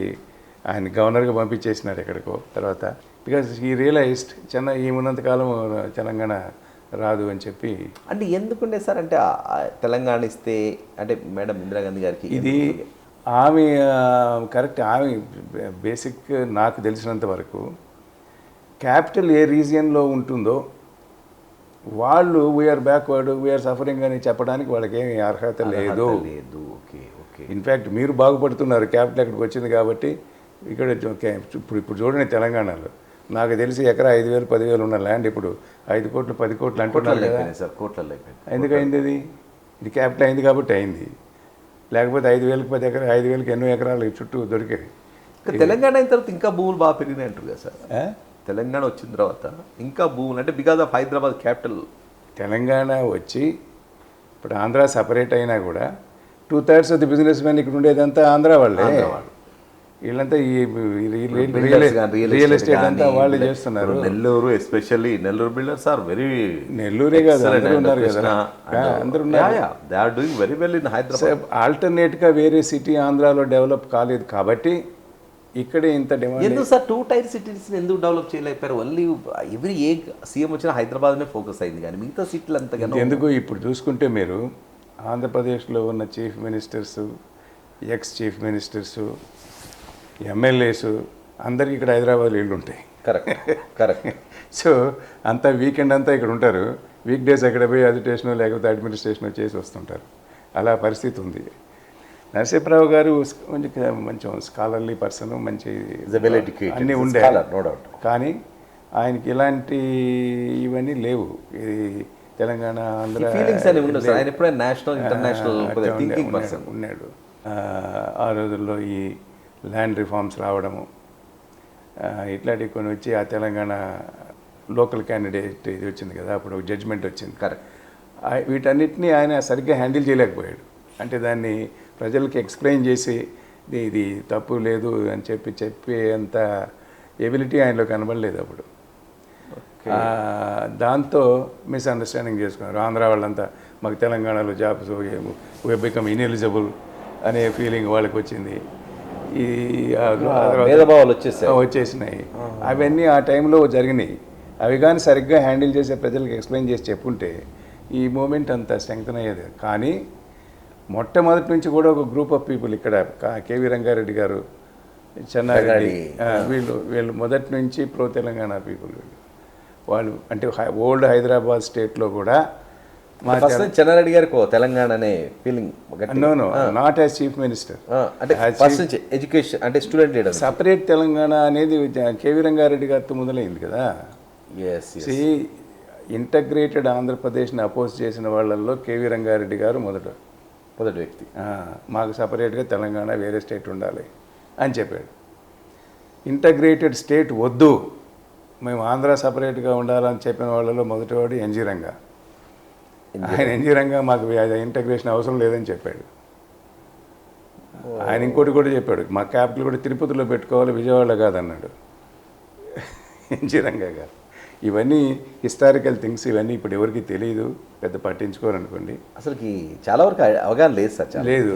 ఆయన గవర్నర్గా పంపించేసినారు ఎక్కడికో తర్వాత. బికాజ్ ఈ రియలైజ్డ్ ఈ ఉన్నంతకాలం తెలంగాణ రాదు అని చెప్పి. అంటే ఎందుకుండే సార్? అంటే తెలంగాణ ఇస్తే అంటే మేడం ఇందిరాగాంధీ గారికి ఇది ఆమె కరెక్ట్. ఆమె బేసిక్ నాకు తెలిసినంత వరకు క్యాపిటల్ ఏ రీజియన్లో ఉంటుందో వాళ్ళు వీఆర్ బ్యాక్వర్డ్, వీఆర్ సఫరింగ్ అని చెప్పడానికి వాళ్ళకి ఏమి అర్హత లేదు. ఇన్ఫ్యాక్ట్ మీరు బాగుపడుతున్నారు, క్యాపిటల్ అక్కడికి వచ్చింది కాబట్టి. ఇక్కడ ఇప్పుడు చూడండి, తెలంగాణలో నాకు తెలిసి ఎకరా 5,000-10,000 ఉన్న ల్యాండ్ ఇప్పుడు 5 కోట్లు 10 కోట్లు అంటున్నారు కదా. ఎందుకైంది? ఇది క్యాపిటల్ అయింది కాబట్టి అయింది. లేకపోతే 5,000కి 10 ఎకరా, 5,000కి ఎన్నో ఎకరాలు చుట్టూ దొరికేవి. తెలంగాణ అయిన తర్వాత ఇంకా భూములు బాగా పెరిగినాయి అంటారు కదా సార్? తెలంగాణ వచ్చిన తర్వాత ఇంకా భూములు అంటే because of Hyderabad capital. Telangana వచ్చి ఇప్పుడు ఆంధ్ర సపరేట్ అయినా కూడా 2/3 ఆఫ్ ది బిజినెస్ మ్యాన్ ఇక్కడ ఉండేదంతా ఆంధ్ర వాళ్ళే. వీళ్ళంతా ఈ రియల్ ఎస్టేట్ అంతా వాళ్ళే చేస్తున్నారు. Nellore, especially Nellore builders are very. నెల్లూరే కాదు, అందరూ ఉన్నారు కదా, అందరూ వెరీ వెల్ ఇన్ హైదరాబాద్. ఆల్టర్నేట్గా వేరే సిటీ ఆంధ్రాలో డెవలప్ కాలేదు కాబట్టి ఇక్కడే ఇంత డిమాండ్. ఎందుకు సార్ 2 టైర్ సిటీస్ ఎందుకు డెవలప్ చేయలేకపోయారు? ఓన్లీ ఎవ్రీ ఏ సీఎం వచ్చినా హైదరాబాద్నే ఫోకస్ అయింది, కానీ మిగతా సిటీలు అంతగా ఎందుకు? ఇప్పుడు చూసుకుంటే మీరు ఆంధ్రప్రదేశ్లో ఉన్న chief ministers, ex chief ministers, MLAs అందరికీ ఇక్కడ హైదరాబాద్లో ఇళ్ళు ఉంటాయి. కరెక్ట్. సో అంతా వీకెండ్ అంతా ఇక్కడ ఉంటారు, వీక్ డేస్ ఎక్కడ పోయి అజిటేషన్ లేకపోతే అడ్మినిస్ట్రేషన్ చేసి వస్తుంటారు. అలా పరిస్థితి ఉంది. నరసింహరావు గారు కొంచెం స్కాలర్లీ పర్సన్, మంచి అన్నీ ఉండే, కానీ ఆయనకి ఇలాంటి ఇవన్నీ లేవు. ఇది తెలంగాణ ఆంధ్ర ఉన్నాడు. ఆ రోజుల్లో ఈ ల్యాండ్ రిఫార్మ్స్ రావడము ఇట్లాంటివి కొన్ని వచ్చి ఆ తెలంగాణ లోకల్ క్యాండిడేట్ ఇది వచ్చింది కదా, అప్పుడు జడ్జిమెంట్ వచ్చింది. కరెక్ట్. వీటన్నిటినీ ఆయన సరిగ్గా హ్యాండిల్ చేయలేకపోయాడు. అంటే దాన్ని ప్రజలకి ఎక్స్ప్లెయిన్ చేసి ఇది తప్పు లేదు అని చెప్పేంత ఎబిలిటీ ఆయనలో కనబడలేదు అప్పుడు. దాంతో మిస్అండర్స్టాండింగ్ చేసుకున్నారు. ఆంధ్ర వాళ్ళంతా మాకు తెలంగాణలో జాబ్స్ బికమ్ ఇన్ఎలిజిబుల్ అనే ఫీలింగ్ వాళ్ళకి వచ్చింది. ఈ భేదభావాలు వచ్చేసినాయి. అవన్నీ ఆ టైంలో జరిగినాయి. అవి కానీ సరిగ్గా హ్యాండిల్ చేసే ప్రజలకు ఎక్స్ప్లెయిన్ చేసి చెప్పుంటే ఈ మూమెంట్ అంత స్ట్రెంగ్తన్ అయ్యేది. కానీ మొట్టమొదటి నుంచి కూడా ఒక గ్రూప్ ఆఫ్ పీపుల్ ఇక్కడ కేవీ రంగారెడ్డి గారు, చెన్నారెడ్డి వీళ్ళు మొదటి నుంచి ప్రో తెలంగాణ పీపుల్ వాళ్ళు. అంటే ఓల్డ్ హైదరాబాద్ స్టేట్లో కూడా మా చెన్నారెడ్డి గారికి తెలంగాణ అనే feeling. No not as chief minister, అంటే ఫస్ట్ నుంచి ఎడ్యుకేషన్ అంటే స్టూడెంట్ లీడర్. సపరేట్ తెలంగాణ అనేది కేవీ రంగారెడ్డి గారితో మొదలైంది కదా. ఇంటగ్రేటెడ్ ఆంధ్రప్రదేశ్ని అపోజ్ చేసిన వాళ్ళల్లో కేవీ రంగారెడ్డి గారు మొదటి వ్యక్తి. మాకు సపరేట్గా తెలంగాణ వేరే స్టేట్ ఉండాలి అని చెప్పాడు. ఇంటగ్రేటెడ్ స్టేట్ వద్దు, మేము ఆంధ్ర సపరేట్గా ఉండాలని చెప్పిన వాళ్ళలో మొదటివాడు ఎన్జీ రంగా. ఆయన ఎన్జీ రంగా మాకు ఇంటగ్రేషన్ అవసరం లేదని చెప్పాడు. ఆయన ఇంకోటి కూడా చెప్పాడు, మా క్యాపిటల్ కూడా తిరుపతిలో పెట్టుకోవాలి, విజయవాడ కాదన్నాడు ఎన్జీ రంగా గారు. ఇవన్నీ హిస్టారికల్ థింగ్స్, ఇవన్నీ ఇప్పుడు ఎవరికి తెలియదు, పెద్ద పట్టించుకోరు అనుకోండి. అసలుకి చాలా వరకు అవగాహన లేదు సార్. లేదు.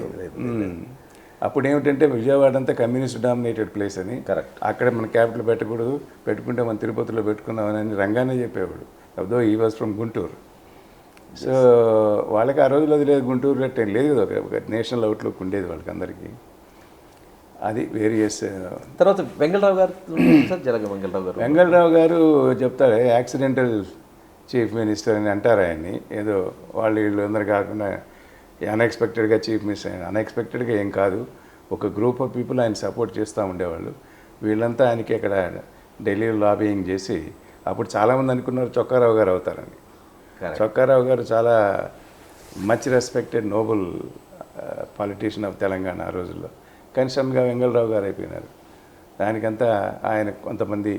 అప్పుడు ఏమిటంటే విజయవాడ అంతా కమ్యూనిస్ట్ డామినేటెడ్ ప్లేస్ అని, కరెక్ట్, అక్కడ మన క్యాపిటల్ పెట్టకూడదు, పెట్టుకుంటే మన తిరుపతిలో పెట్టుకున్నామని రంగానే చెప్పేవాడు. అదో ఈ వాజ్ ఫ్రమ్ గుంటూరు. సో వాళ్ళకి ఆ రోజులు అది లేదు, గుంటూరు గట్టే లేదు కదా, ఒక నేషనల్ అవుట్లుక్ ఉండేది వాళ్ళకి అందరికీ. అది వేరియస్. తర్వాత వెంగళరావు గారు వెంగళరావు గారు చెప్తారు యాక్సిడెంటల్ చీఫ్ మినిస్టర్ అని అంటారు ఆయన్ని. ఏదో వీళ్ళు అందరు కాకుండా అన్ఎక్స్పెక్టెడ్గా చీఫ్ మినిస్టర్ ఆయన. అన్ఎక్స్పెక్టెడ్గా ఏం కాదు, ఒక గ్రూప్ ఆఫ్ పీపుల్ ఆయన సపోర్ట్ చేస్తూ ఉండేవాళ్ళు. వీళ్ళంతా ఆయనకి అక్కడ ఢిల్లీలో లాబియింగ్ చేసి, అప్పుడు చాలామంది అనుకున్నారు చొక్కారావు గారు అవుతారని. చొక్కారావు గారు చాలా much respected noble politician of Telangana ఆ రోజుల్లో. కానీ సడన్గా వెంగళరావు గారు అయిపోయినారు. దానికంతా ఆయన కొంతమంది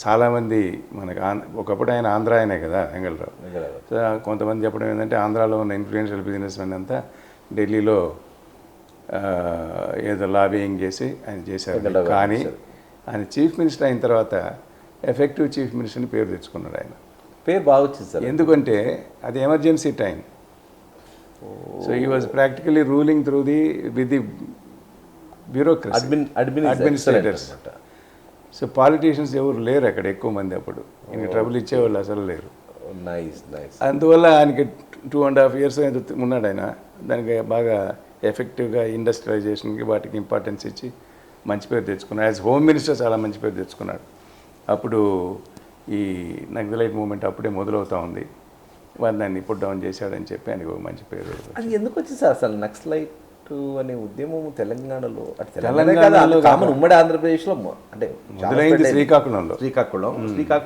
చాలామంది మనకు ఒకప్పుడు ఆయన ఆంధ్ర ఆయనే కదా వెంగళరావు. సో కొంతమంది చెప్పడం ఏంటంటే ఆంధ్రాలో ఉన్న ఇన్ఫ్లుయెన్షియల్ బిజినెస్ మెన్ అంతా ఢిల్లీలో ఏదో లాబియింగ్ చేసి ఆయన చేశారు. కానీ ఆయన చీఫ్ మినిస్టర్ అయిన తర్వాత ఎఫెక్టివ్ చీఫ్ మినిస్టర్ని పేరు తెచ్చుకున్నాడు. ఆయన పేరు బాగా వచ్చింది సార్, ఎందుకంటే అది emergency time. So he was practically ruling through with the bureaucracy, administrators. So politicians ఎవరు లేరు అక్కడ ఎక్కువ మంది. అప్పుడు ఇంక ట్రబుల్ ఇచ్చేవాళ్ళు అసలు లేరు. అందువల్ల ఆయనకి 2.5 years ఉన్నాడు ఆయన. దానికి బాగా ఎఫెక్టివ్గా ఇండస్ట్రియలైజేషన్కి వాటికి ఇంపార్టెన్స్ ఇచ్చి మంచి పేరు తెచ్చుకున్నాడు. యాజ్ హోమ్ మినిస్టర్ చాలా మంచి పేరు తెచ్చుకున్నాడు. అప్పుడు ఈ నక్సలైట్ మూమెంట్ అప్పుడే మొదలవుతూ ఉంది. వాళ్ళు దాన్ని పుట్ డౌన్ చేశాడని చెప్పి ఆయనకు ఒక మంచి పేరు. అది ఎందుకు వచ్చింది సార్ అసలు నక్సలైట్ అనే ఉద్యమం తెలంగాణలో? తెలంగాణలో కామన్, ఉమ్మడి ఆంధ్రప్రదేశ్లో అంటే మొదలైంది శ్రీకాకుళంలో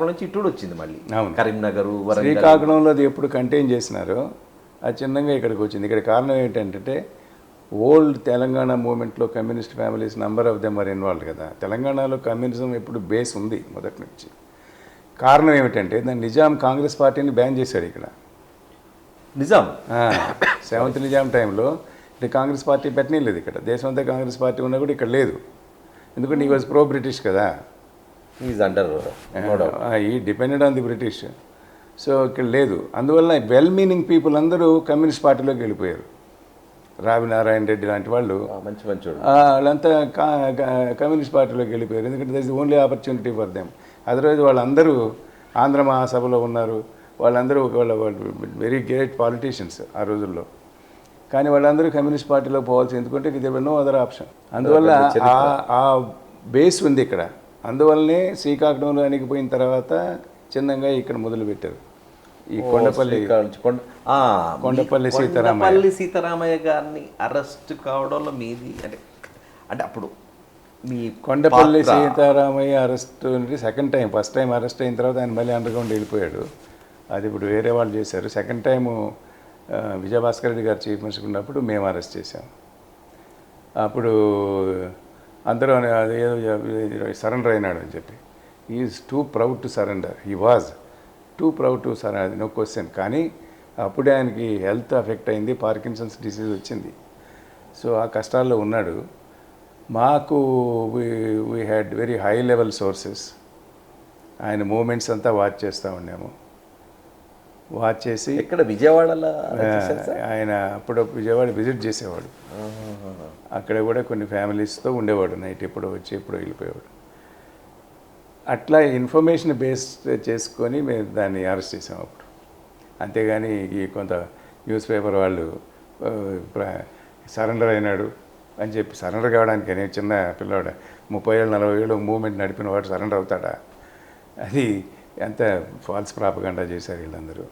నుంచి ఇటు వచ్చింది మళ్ళీ కరీంనగర్, శ్రీకాకుళంలో అది ఎప్పుడు కంటైన్ చేసినారో అది చిన్నగా ఇక్కడికి వచ్చింది. ఇక్కడ కారణం ఏంటంటే ఓల్డ్ తెలంగాణ మూమెంట్లో communist families number of them are involve కదా. తెలంగాణలో కమ్యూనిజం ఎప్పుడు బేస్ ఉంది మొదటి నుంచి. కారణం ఏమిటంటే దాన్ని నిజాం కాంగ్రెస్ పార్టీని బ్యాన్ చేశాడు ఇక్కడ. నిజాం 7th నిజాం టైంలో ఇది కాంగ్రెస్ పార్టీ పెట్టలేదు ఇక్కడ. దేశం అంతా కాంగ్రెస్ పార్టీ ఉన్నా కూడా ఇక్కడ లేదు. ఎందుకంటే ఈ వాజ్ ప్రో బ్రిటిష్ కదా, ఈ depended on the British. So ఇక్కడ లేదు. అందువల్ల వెల్ మీనింగ్ పీపుల్ అందరూ కమ్యూనిస్ట్ పార్టీలోకి వెళ్ళిపోయారు. రావి నారాయణ రెడ్డి లాంటి వాళ్ళు వాళ్ళంతా కమ్యూనిస్ట్ పార్టీలోకి వెళ్ళిపోయారు. ఎందుకంటే that is the only opportunity for them. Otherwise వాళ్ళందరూ ఆంధ్ర మహాసభలో ఉన్నారు. వాళ్ళందరూ వాళ్ళు వెరీ గ్రేట్ పాలిటీషియన్స్ ఆ రోజుల్లో. కానీ వాళ్ళందరూ కమ్యూనిస్ట్ పార్టీలో పోవాల్సి, ఎందుకంటే దేర్ నో అదర్ ఆప్షన్. అందువల్ల ఆ బేస్ ఉంది ఇక్కడ. అందువల్లనే శ్రీకాకుళంలో అణిగిపోయిన తర్వాత చిన్నగా ఇక్కడ మొదలుపెట్టారు. ఈ కొండపల్లి సీతారామయ్య గారిని అరెస్ట్ కావడంలో మీది అంటే అప్పుడు మీ కొండపల్లి సీతారామయ్య అరెస్ట్ అంటే second time. First time arrest అయిన తర్వాత ఆయన మళ్ళీ అండర్గ్రౌండ్ వెళ్ళిపోయాడు. అది ఇప్పుడు వేరే వాళ్ళు చేశారు. సెకండ్ టైము విజయభాస్కర్ రెడ్డి గారు చీఫ్ మినిస్టర్ ఉన్నప్పుడు మేము అరెస్ట్ చేసాం. అప్పుడు అందరూ అదేదో సరెండర్ అయినాడు అని చెప్పి. Is two proud to surrender. He was two proud to surrender, అది నో క్వశ్చన్. కానీ అప్పుడే ఆయనకి హెల్త్ ఎఫెక్ట్ అయింది, పార్కిన్సన్స్ డిసీజ్ వచ్చింది. సో ఆ కష్టాల్లో ఉన్నాడు. మాకు we had very high level sources. ఆయన మూమెంట్స్ అంతా వాచ్ చేస్తూ ఉన్నాము. వాచ్ చేసి ఇక్కడ విజయవాడలో ఆయన అప్పుడు విజయవాడ విజిట్ చేసేవాడు. అక్కడ కూడా కొన్ని ఫ్యామిలీస్తో ఉండేవాడు. నైట్ ఎప్పుడో వచ్చి ఎప్పుడో వెళ్ళిపోయేవాడు. అట్లా ఇన్ఫర్మేషన్ బేస్ చేసుకొని మేము దాన్ని అరెస్ట్ చేసాం అప్పుడు. అంతేగాని ఈ కొంత న్యూస్ పేపర్ వాళ్ళు సరెండర్ అయినాడు, అని చెప్పి సరెండర్ కావడానికి నేను చిన్న పిల్లవాడు 30 ఏళ్ళు 40 ఏళ్ళు మూవ్మెంట్ నడిపిన వాడు సరెండర్ అవుతాడా? అది ఎంత ఫాల్స్ ప్రాపగండా చేశారు వీళ్ళందరూ.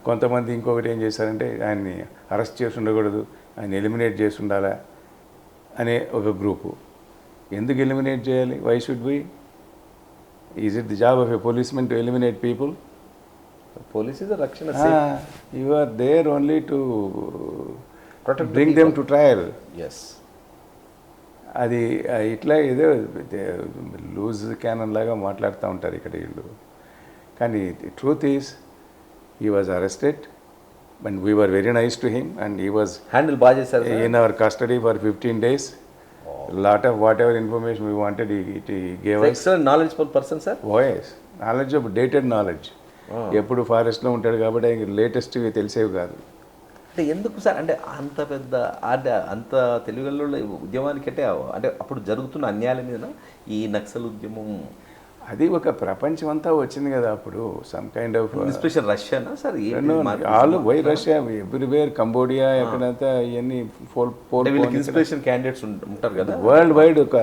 కొంతమంది ఇంకొకటి ఏం చేశారంటే ఆయన్ని అరెస్ట్ చేసి ఉండకూడదు, ఆయన ఎలిమినేట్ చేసి ఉండాలా అనే ఒక గ్రూపు. ఎందుకు ఎలిమినేట్ చేయాలి? Why should be? Is it the job of a policemen to eliminate people? Police is రక్షణ. You are there only to bring them to trial. Yes. అది ఇట్లా ఏదో లూజ్ క్యానన్ లాగా మాట్లాడుతూ ఉంటారు ఇక్కడ వీళ్ళు. కానీ the truth is he was arrested and we were very nice to him and he was handle బాగా చేశారు. In our custody for 15 days. Lot of whatever information we wanted he gave us. Excellent knowledgeable person, sir. Yes, knowledge of dated knowledge. ఎప్పుడు ఫారెస్ట్లో ఉంటాడు కాబట్టి ఆయనకి latest తెలిసేవి కాదు. అంటే ఎందుకు సార్, అంటే అంత పెద్ద అంటే అంత తెలుగులో ఉద్యమానికి అంటే అప్పుడు జరుగుతున్న అన్యాయాల మీద ఈ నక్సల్ ఉద్యమం అది ఒక ప్రపంచం అంతా వచ్చింది కదా అప్పుడు. సమ్ కైండ్ ఆఫ్ ఇన్స్పిరేషన్ రష్యానా sir? All why Russia, everywhere, Cambodia, ఎక్కడంతా ఇవన్నీ ఇన్స్పిరేషన్ క్యాండిడేట్స్ ఉంటారు కదా. వరల్డ్ వైడ్ ఒక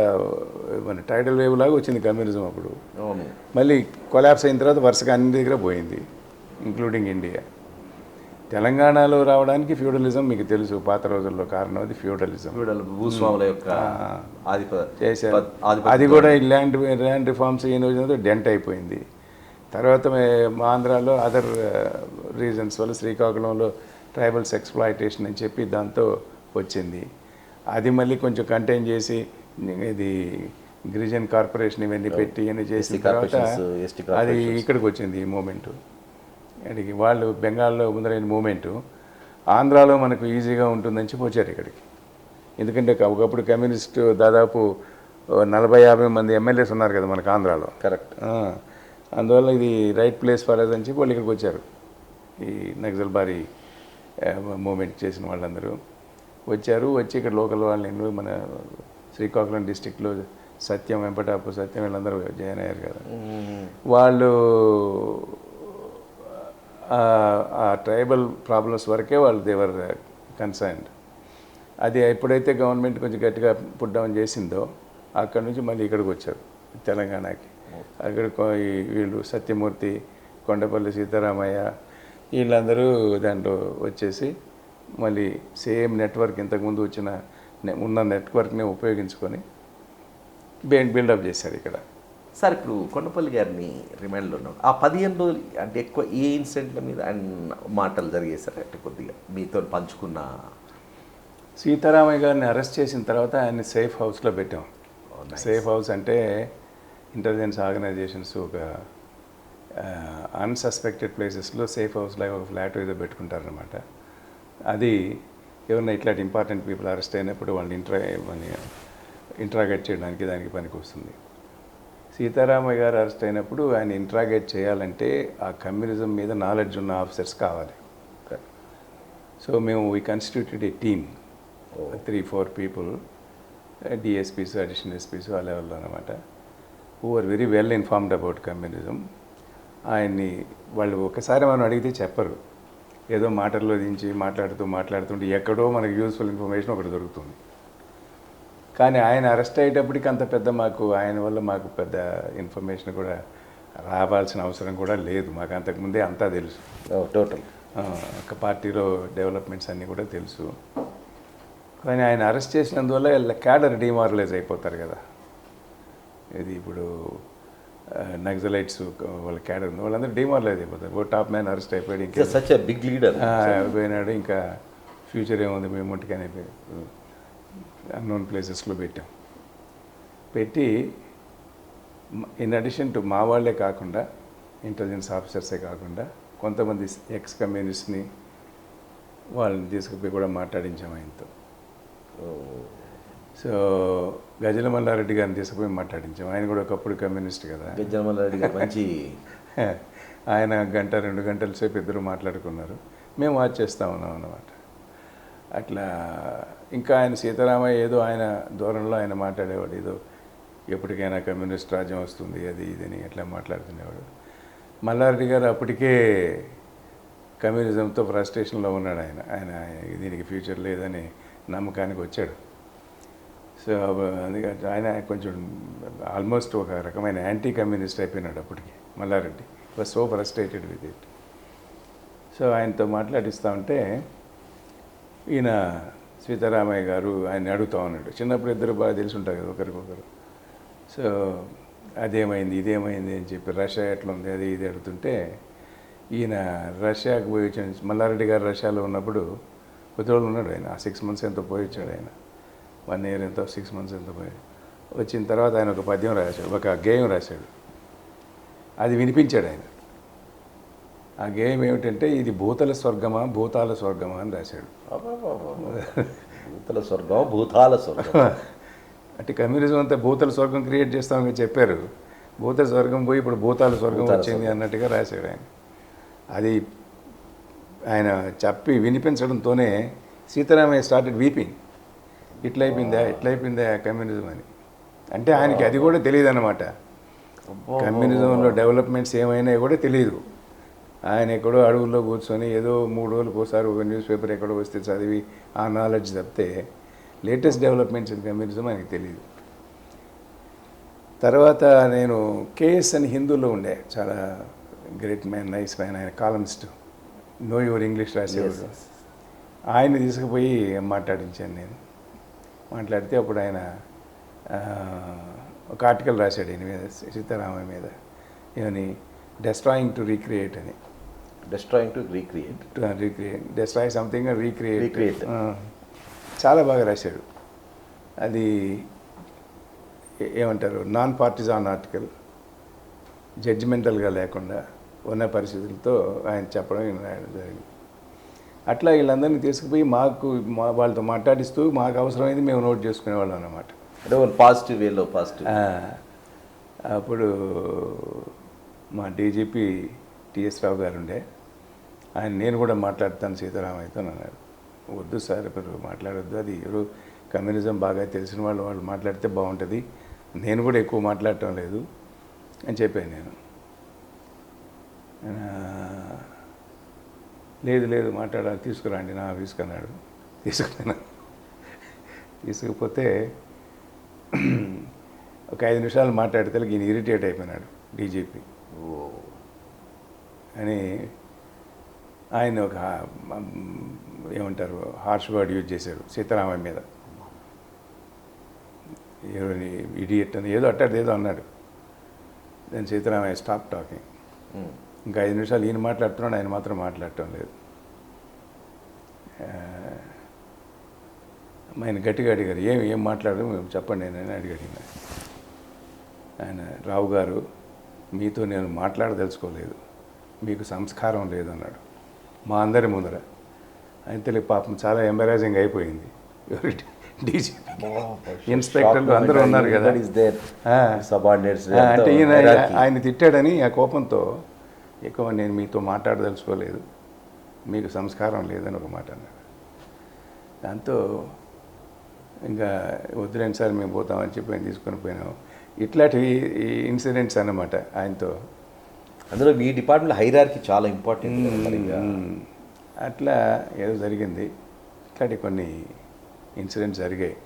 మన టైడల్ వేవ్ లాగా వచ్చింది కమ్యూనిజం అప్పుడు. మళ్ళీ కొలాప్స్ అయిన తర్వాత వరుసగా అన్ని దగ్గర పోయింది, ఇంక్లూడింగ్ ఇండియా. తెలంగాణలో రావడానికి ఫ్యూడలిజం మీకు తెలుసు, పాత రోజుల్లో కారణం అది ఫ్యూడలిజం. భూస్వాముల యొక్క చేశారు. అది కూడా ల్యాండ్ రిఫార్మ్స్ అయిన డెంట్ అయిపోయింది. తర్వాత మా ఆంధ్రాలో అదర్ రీజన్స్ వల్ల శ్రీకాకుళంలో ట్రైబల్స్ ఎక్స్ప్లాయిటేషన్ అని చెప్పి దాంతో వచ్చింది. అది మళ్ళీ కొంచెం కంటైన్ చేసి ఇది గిరిజన్ కార్పొరేషన్ ఇవన్నీ పెట్టి ఇవన్నీ చేసిన తర్వాత అది ఇక్కడికి వచ్చింది ఈ మూమెంటు. అడిగి వాళ్ళు బెంగాల్లో ముందరైన మూమెంటు ఆంధ్రాలో మనకు ఈజీగా ఉంటుందని చెప్పి వచ్చారు ఇక్కడికి. ఎందుకంటే ఒకప్పుడు కమ్యూనిస్టు దాదాపు 40-50 మంది ఎమ్మెల్యేస్ ఉన్నారు కదా మనకు ఆంధ్రాలో. కరెక్ట్. అందువల్ల ఇది రైట్ ప్లేస్ ఫర్ అస్ అని చెప్పి వాళ్ళు ఇక్కడికి వచ్చారు. ఈ నక్సల్ బారీ మూమెంట్ చేసిన వాళ్ళందరూ వచ్చారు. వచ్చి ఇక్కడ లోకల్ వాళ్ళని మన శ్రీకాకుళం డిస్టిక్లో సత్యం, వెంపటాపు సత్యం వీళ్ళందరూ జాయిన్ అయ్యారు కదా. వాళ్ళు ఆ ట్రైబల్ ప్రాబ్లమ్స్ వరకే వాళ్ళు దేవర్ కన్సర్న్డ్. అది ఎప్పుడైతే గవర్నమెంట్ కొంచెం గట్టిగా పుట్ డౌన్ చేసిందో అక్కడ నుంచి మళ్ళీ ఇక్కడికి వచ్చారు తెలంగాణకి. అక్కడ వీళ్ళు సత్యమూర్తి, కొండపల్లి సీతారామయ్య వీళ్ళందరూ దాంట్లో వచ్చేసి మళ్ళీ సేమ్ నెట్వర్క్ ఇంతకుముందు ఉన్న నెట్వర్క్ని ఉపయోగించుకొని బిల్డప్ చేశారు ఇక్కడ. సార్ ఇప్పుడు కొండపల్లి గారిని రిమాండ్లో ఉన్నాడు. ఆ 15 రోజులు అంటే ఎక్కువ ఏ ఇన్సిడెంట్ల మీద ఆయన మాటలు జరిగాయి సార్? అంటే కొద్దిగా మీతో పంచుకున్న. సీతారామయ్య గారిని అరెస్ట్ చేసిన తర్వాత ఆయన్ని సేఫ్ హౌస్లో పెట్టాం. సేఫ్ హౌస్ అంటే ఇంటెలిజెన్స్ ఆర్గనైజేషన్స్ ఒక అన్సస్పెక్టెడ్ ప్లేసెస్లో సేఫ్ హౌస్ లాగా ఒక ఫ్లాట్ ఏదో పెట్టుకుంటారనమాట. అది ఏమన్నా ఇట్లాంటి ఇంపార్టెంట్ పీపుల్ అరెస్ట్ అయినప్పుడు వాళ్ళని ఇంట్రాగేట్ చేయడానికి దానికి పనికి వస్తుంది. సీతారామయ్య గారు అరెస్ట్ అయినప్పుడు ఆయన ఇంట్రాగేట్ చేయాలంటే ఆ కమ్యూనిజం మీద నాలెడ్జ్ ఉన్న ఆఫీసర్స్ కావాలి. సో మేము we constituted a team 3-4 people, DSPs, additional SPs ఆ లెవెల్లో అనమాట, who are very well informed about communism. ఆయన్ని వాళ్ళు ఒకసారి మనం అడిగితే చెప్పరు, ఏదో మాటల్లో దించి మాట్లాడుతుంటే ఎక్కడో మనకు యూస్ఫుల్ ఇన్ఫర్మేషన్ ఒకటి దొరుకుతుంది. కానీ ఆయన అరెస్ట్ అయ్యేటప్పటికి అంత పెద్ద ఆయన వల్ల మాకు పెద్ద ఇన్ఫర్మేషన్ కూడా రావాల్సిన అవసరం కూడా లేదు. మాకు అంతకుముందే అంతా తెలుసు. టోటల్ ఒక పార్టీలో డెవలప్మెంట్స్ అన్నీ కూడా తెలుసు. కానీ ఆయన అరెస్ట్ చేసినందువల్ల క్యాడర్ డిమారలైజ్ అయిపోతారు కదా. ఇది ఇప్పుడు నక్సలైట్స్ వాళ్ళ క్యాడర్ ఉంది, వాళ్ళందరూ డిమారలైజ్ అయిపోతారు. ఓ టాప్ మ్యాన్ అరెస్ట్ అయిపోయాడు, ఇంకా సచ్ ఎ బిగ్ లీడర్ అయిపోయినాడు, ఇంకా ఫ్యూచర్ ఏముంది మేము ఒంటికని అన్నోన్ ప్లేసెస్లో పెట్టి ఇన్ అడిషన్ టు మా వాళ్ళే కాకుండా ఇంటెలిజెన్స్ ఆఫీసర్సే కాకుండా కొంతమంది ఎక్స్ కమ్యూనిస్ట్ని వాళ్ళని తీసుకుపోయి కూడా మాట్లాడించాము ఆయనతో. సో గజల మల్లారెడ్డి గారిని తీసుకుపోయి మాట్లాడించాము. ఆయన కూడా ఒకప్పుడు కమ్యూనిస్ట్ కదా. గజల మల్లారెడ్డి గారు మంచి ఆయన 1-2 గంటల సేపు ఇద్దరు మాట్లాడుకున్నారు. మేము వాచ్ చేస్తూ ఉన్నాం అన్నమాట. అట్లా ఇంకా ఆయన సీతారామయ్య ఏదో ఆయన దూరంలో ఆయన మాట్లాడేవాడు, ఏదో ఎప్పటికైనా కమ్యూనిస్ట్ రాజ్యం వస్తుంది అది ఇదని అట్లా మాట్లాడుతునేవాడు. మల్లారెడ్డి గారు అప్పటికే కమ్యూనిజంతో ఫ్రస్ట్రేషన్లో ఉన్నాడు. ఆయన దీనికి ఫ్యూచర్ లేదని నమ్మకానికి వచ్చాడు. సో అందుకని ఆయన కొంచెం ఆల్మోస్ట్ ఒక రకమైన యాంటీ కమ్యూనిస్ట్ అయిపోయినాడు అప్పటికి Malla Reddy. Was so frustrated with it. So ఆయనతో మాట్లాడిస్తూ ఉంటే ఈయన సీతారామయ్య గారు ఆయన అడుగుతూ ఉన్నాడు. చిన్నప్పుడు ఇద్దరు బాగా తెలిసి ఉంటారు కదా ఒకరికొకరు. సో అదేమైంది ఇదేమైంది అని చెప్పి రష్యా ఎట్లా ఉంది అది ఇది అడుగుతుంటే ఈయన రష్యాకు పోయి వచ్చాడు. మల్లారెడ్డి గారు రష్యాలో ఉన్నప్పుడు కొద్ది రోజులు ఉన్నాడు ఆయన. 6 months ఎంతో పోయి వచ్చాడు ఆయన. 1 year ఎంతో 6 months ఎంతో పోయి వచ్చిన తర్వాత ఆయన ఒక పద్యం రాశాడు, ఒక గేయం రాశాడు. అది వినిపించాడు ఆయన. ఆ గేయం ఏమిటంటే ఇది భూతల స్వర్గమా భూతాల స్వర్గమా అని రాశాడు. భూతల స్వర్గం భూతాల స్వర్గం. అంటే కమ్యూనిజం అంతా భూతల స్వర్గం క్రియేట్ చేస్తామని చెప్పారు. భూతల స్వర్గం పోయి ఇప్పుడు భూతాల స్వర్గం వచ్చింది అన్నట్టుగా రాశాడు ఆయన. అది ఆయన చెప్పి వినిపించడంతోనే సీతారామయ్య స్టార్టెడ్ వీపింగ్. ఇట్లయిపోయిందా కమ్యూనిజం అని. అంటే ఆయనకి అది కూడా తెలియదు అన్నమాట. కమ్యూనిజంలో డెవలప్మెంట్స్ ఏమైనా కూడా తెలియదు. ఆయన ఎక్కడో అడవుల్లో కూర్చొని ఏదో 3 రోజులకు ఒకసారి ఒక న్యూస్ పేపర్ ఎక్కడో వస్తే చదివి ఆ నాలెడ్జ్ తప్పితే లేటెస్ట్ డెవలప్మెంట్స్ ఇన్ కమ్యూనిజం ఆయనకి తెలియదు. తర్వాత నేను కేఎస్ అని హిందూలో ఉండే, చాలా గ్రేట్ మ్యాన్, నైస్ మ్యాన్, ఆయన కాలమిస్ట్, నో యువర్ ఇంగ్లీష్ రాసేవాడు. ఆయన్ని తీసుకుపోయి మాట్లాడించాను నేను. మాట్లాడితే అప్పుడు ఆయన ఒక ఆర్టికల్ రాశాడు ఈయన మీద, సీతారామయ్య మీద, ఏమని డెస్ట్రాయింగ్ టు రీక్రియేట్ అని. Destroying to recreate, destroy something recreate. చాలా బాగా రాశాడు. అది ఏమంటారు, నాన్ పార్టిజాన్ ఆర్టికల్, జడ్జిమెంటల్గా లేకుండా ఉన్న పరిస్థితులతో ఆయన చెప్పడం రాయడం జరిగింది. అట్లా వీళ్ళందరినీ తీసుకుపోయి వాళ్ళతో మాట్లాడిస్తూ మాకు అవసరమైంది మేము నోట్ చేసుకునేవాళ్ళం అన్నమాట. అంటే పాజిటివ్ వేలో పాజిటివ్. అప్పుడు మా డీజీపీ టిఎస్ రావు గారు ఉండే, ఆయన నేను కూడా మాట్లాడతాను సీతారామయ్యతో అన్నాడు. వద్దు సార్ ఇప్పుడు మాట్లాడొద్దు, అది ఎవరు కమ్యూనిజం బాగా తెలిసిన వాళ్ళు మాట్లాడితే బాగుంటుంది, నేను కూడా ఎక్కువ మాట్లాడటం లేదు అని చెప్పాను నేను. లేదు మాట్లాడాలి, తీసుకురండి నా ఆఫీస్కి అన్నాడు. తీసుకుపోతే ఒక 5 నిమిషాలు మాట్లాడితే ఈయన ఇరిటేట్ అయిపోయినాడు డీజీపీ అని. ఆయన ఒక ఏమంటారు హార్ష్ వర్డ్ యూజ్ చేశాడు సీతారామయ్య మీద. ఎవరిని ఇడియట్ అని ఏదో ఏదో అన్నాడు. దాని సీతారామయ్య స్టాప్ టాకింగ్. ఇంకా 5 నిమిషాలు ఈయన మాట్లాడుతున్నాడు, ఆయన మాత్రం మాట్లాడటం లేదు. ఆయన గట్టిగా అడిగారు, ఏం మాట్లాడదు చెప్పండి నేను అడిగాడు. ఆయన, రావు గారు మీతో నేను మాట్లాడదలుచుకోలేదు, మీకు సంస్కారం లేదన్నాడు మా అందరి ముందర. ఆయన తెలియ పాపం చాలా ఎంబరాజింగ్ అయిపోయింది. డీజీపీ ఇన్స్పెక్టర్లు అందరూ ఉన్నారు కదా, అంటే ఈయన ఆయన తిట్టాడని ఆ కోపంతో ఎక్కువ నేను మీతో మాట్లాడదలుచుకోలేదు, మీకు సంస్కారం లేదని ఒక మాట అన్నాడు. దాంతో ఇంకా వద్దులేండి సార్ మేము పోతామని చెప్పి ఆయన తీసుకొని పోయినాం. ఇట్లాంటి ఇన్సిడెంట్స్ అన్నమాట ఆయనతో. అందులో మీ డిపార్ట్మెంట్ హైరార్కీ చాలా ఇంపార్టెంట్. అట్లా ఏదో జరిగింది. ఇట్లాంటి కొన్ని ఇన్సిడెంట్స్ జరిగాయి.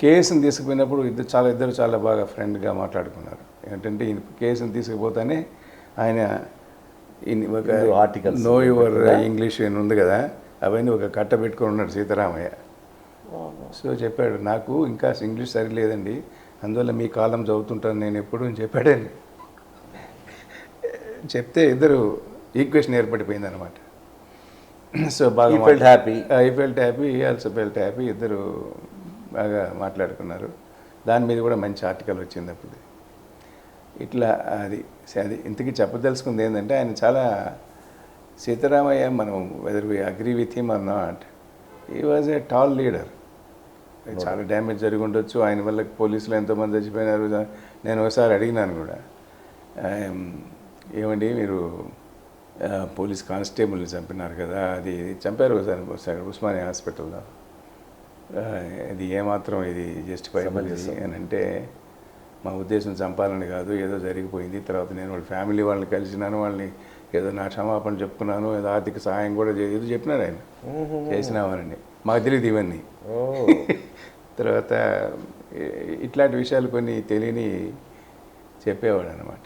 కేసుని తీసుకుపోయినప్పుడు ఇద్దరు చాలా బాగా ఫ్రెండ్గా మాట్లాడుకున్నారు. ఏంటంటే ఈ కేసుని తీసుకుపోతానే ఆయన ఒక ఆర్టికల్ నో యువర్ ఇంగ్లీష్ అని ఉంది కదా, అవన్నీ ఒక కట్ట పెట్టుకొని ఉన్నాడు సీతారామయ్య. సో చెప్పాడు, నాకు ఇంకా ఇంగ్లీష్ సరిలేదండి, అందువల్ల మీ కాలం చదువుతుంటాను నేను ఎప్పుడు అని చెప్పాడండి. చెప్తే ఇద్దరు ఈక్వేషన్ ఏర్పడిపోయింది అనమాట. సో బాగా I felt happy, also felt happy. ఇద్దరు బాగా మాట్లాడుకున్నారు. దాని మీద కూడా మంచి ఆర్టికల్ వచ్చింది అప్పుడు. ఇట్లా అది ఇంతకీ చెప్పదలుచుకుంది ఏంటంటే, ఆయన చాలా సీతారామయ్య, మనం whether we agree with him or not, he was a tall leader. చాలా డ్యామేజ్ జరిగి ఉండొచ్చు, ఆయన వల్ల పోలీసులు ఎంతోమంది చచ్చిపోయినారు. నేను ఒకసారి అడిగినాను కూడా, ఏమండి మీరు పోలీస్ కానిస్టేబుల్ని చంపినారు కదా, అది చంపారు ఒకసారి ఉస్మానియా హాస్పిటల్లో, ఇది ఏమాత్రం ఇది జస్టిఫైబుల్ అని అంటే, మా ఉద్దేశం చంపాలని కాదు, ఏదో జరిగిపోయింది, తర్వాత నేను వాళ్ళ ఫ్యామిలీ వాళ్ళని కలిసినాను, వాళ్ళని ఏదో నా క్షమాపణ చెప్పుకున్నాను, ఏదో ఆర్థిక సహాయం కూడా ఏదో చెప్పినారు ఆయన చేసినామనండి. మాకు తెలియదు ఇవన్నీ. ఓ తర్వాత ఇట్లాంటి విషయాలు కొన్ని తెలియని చెప్పేవాడు అనమాట.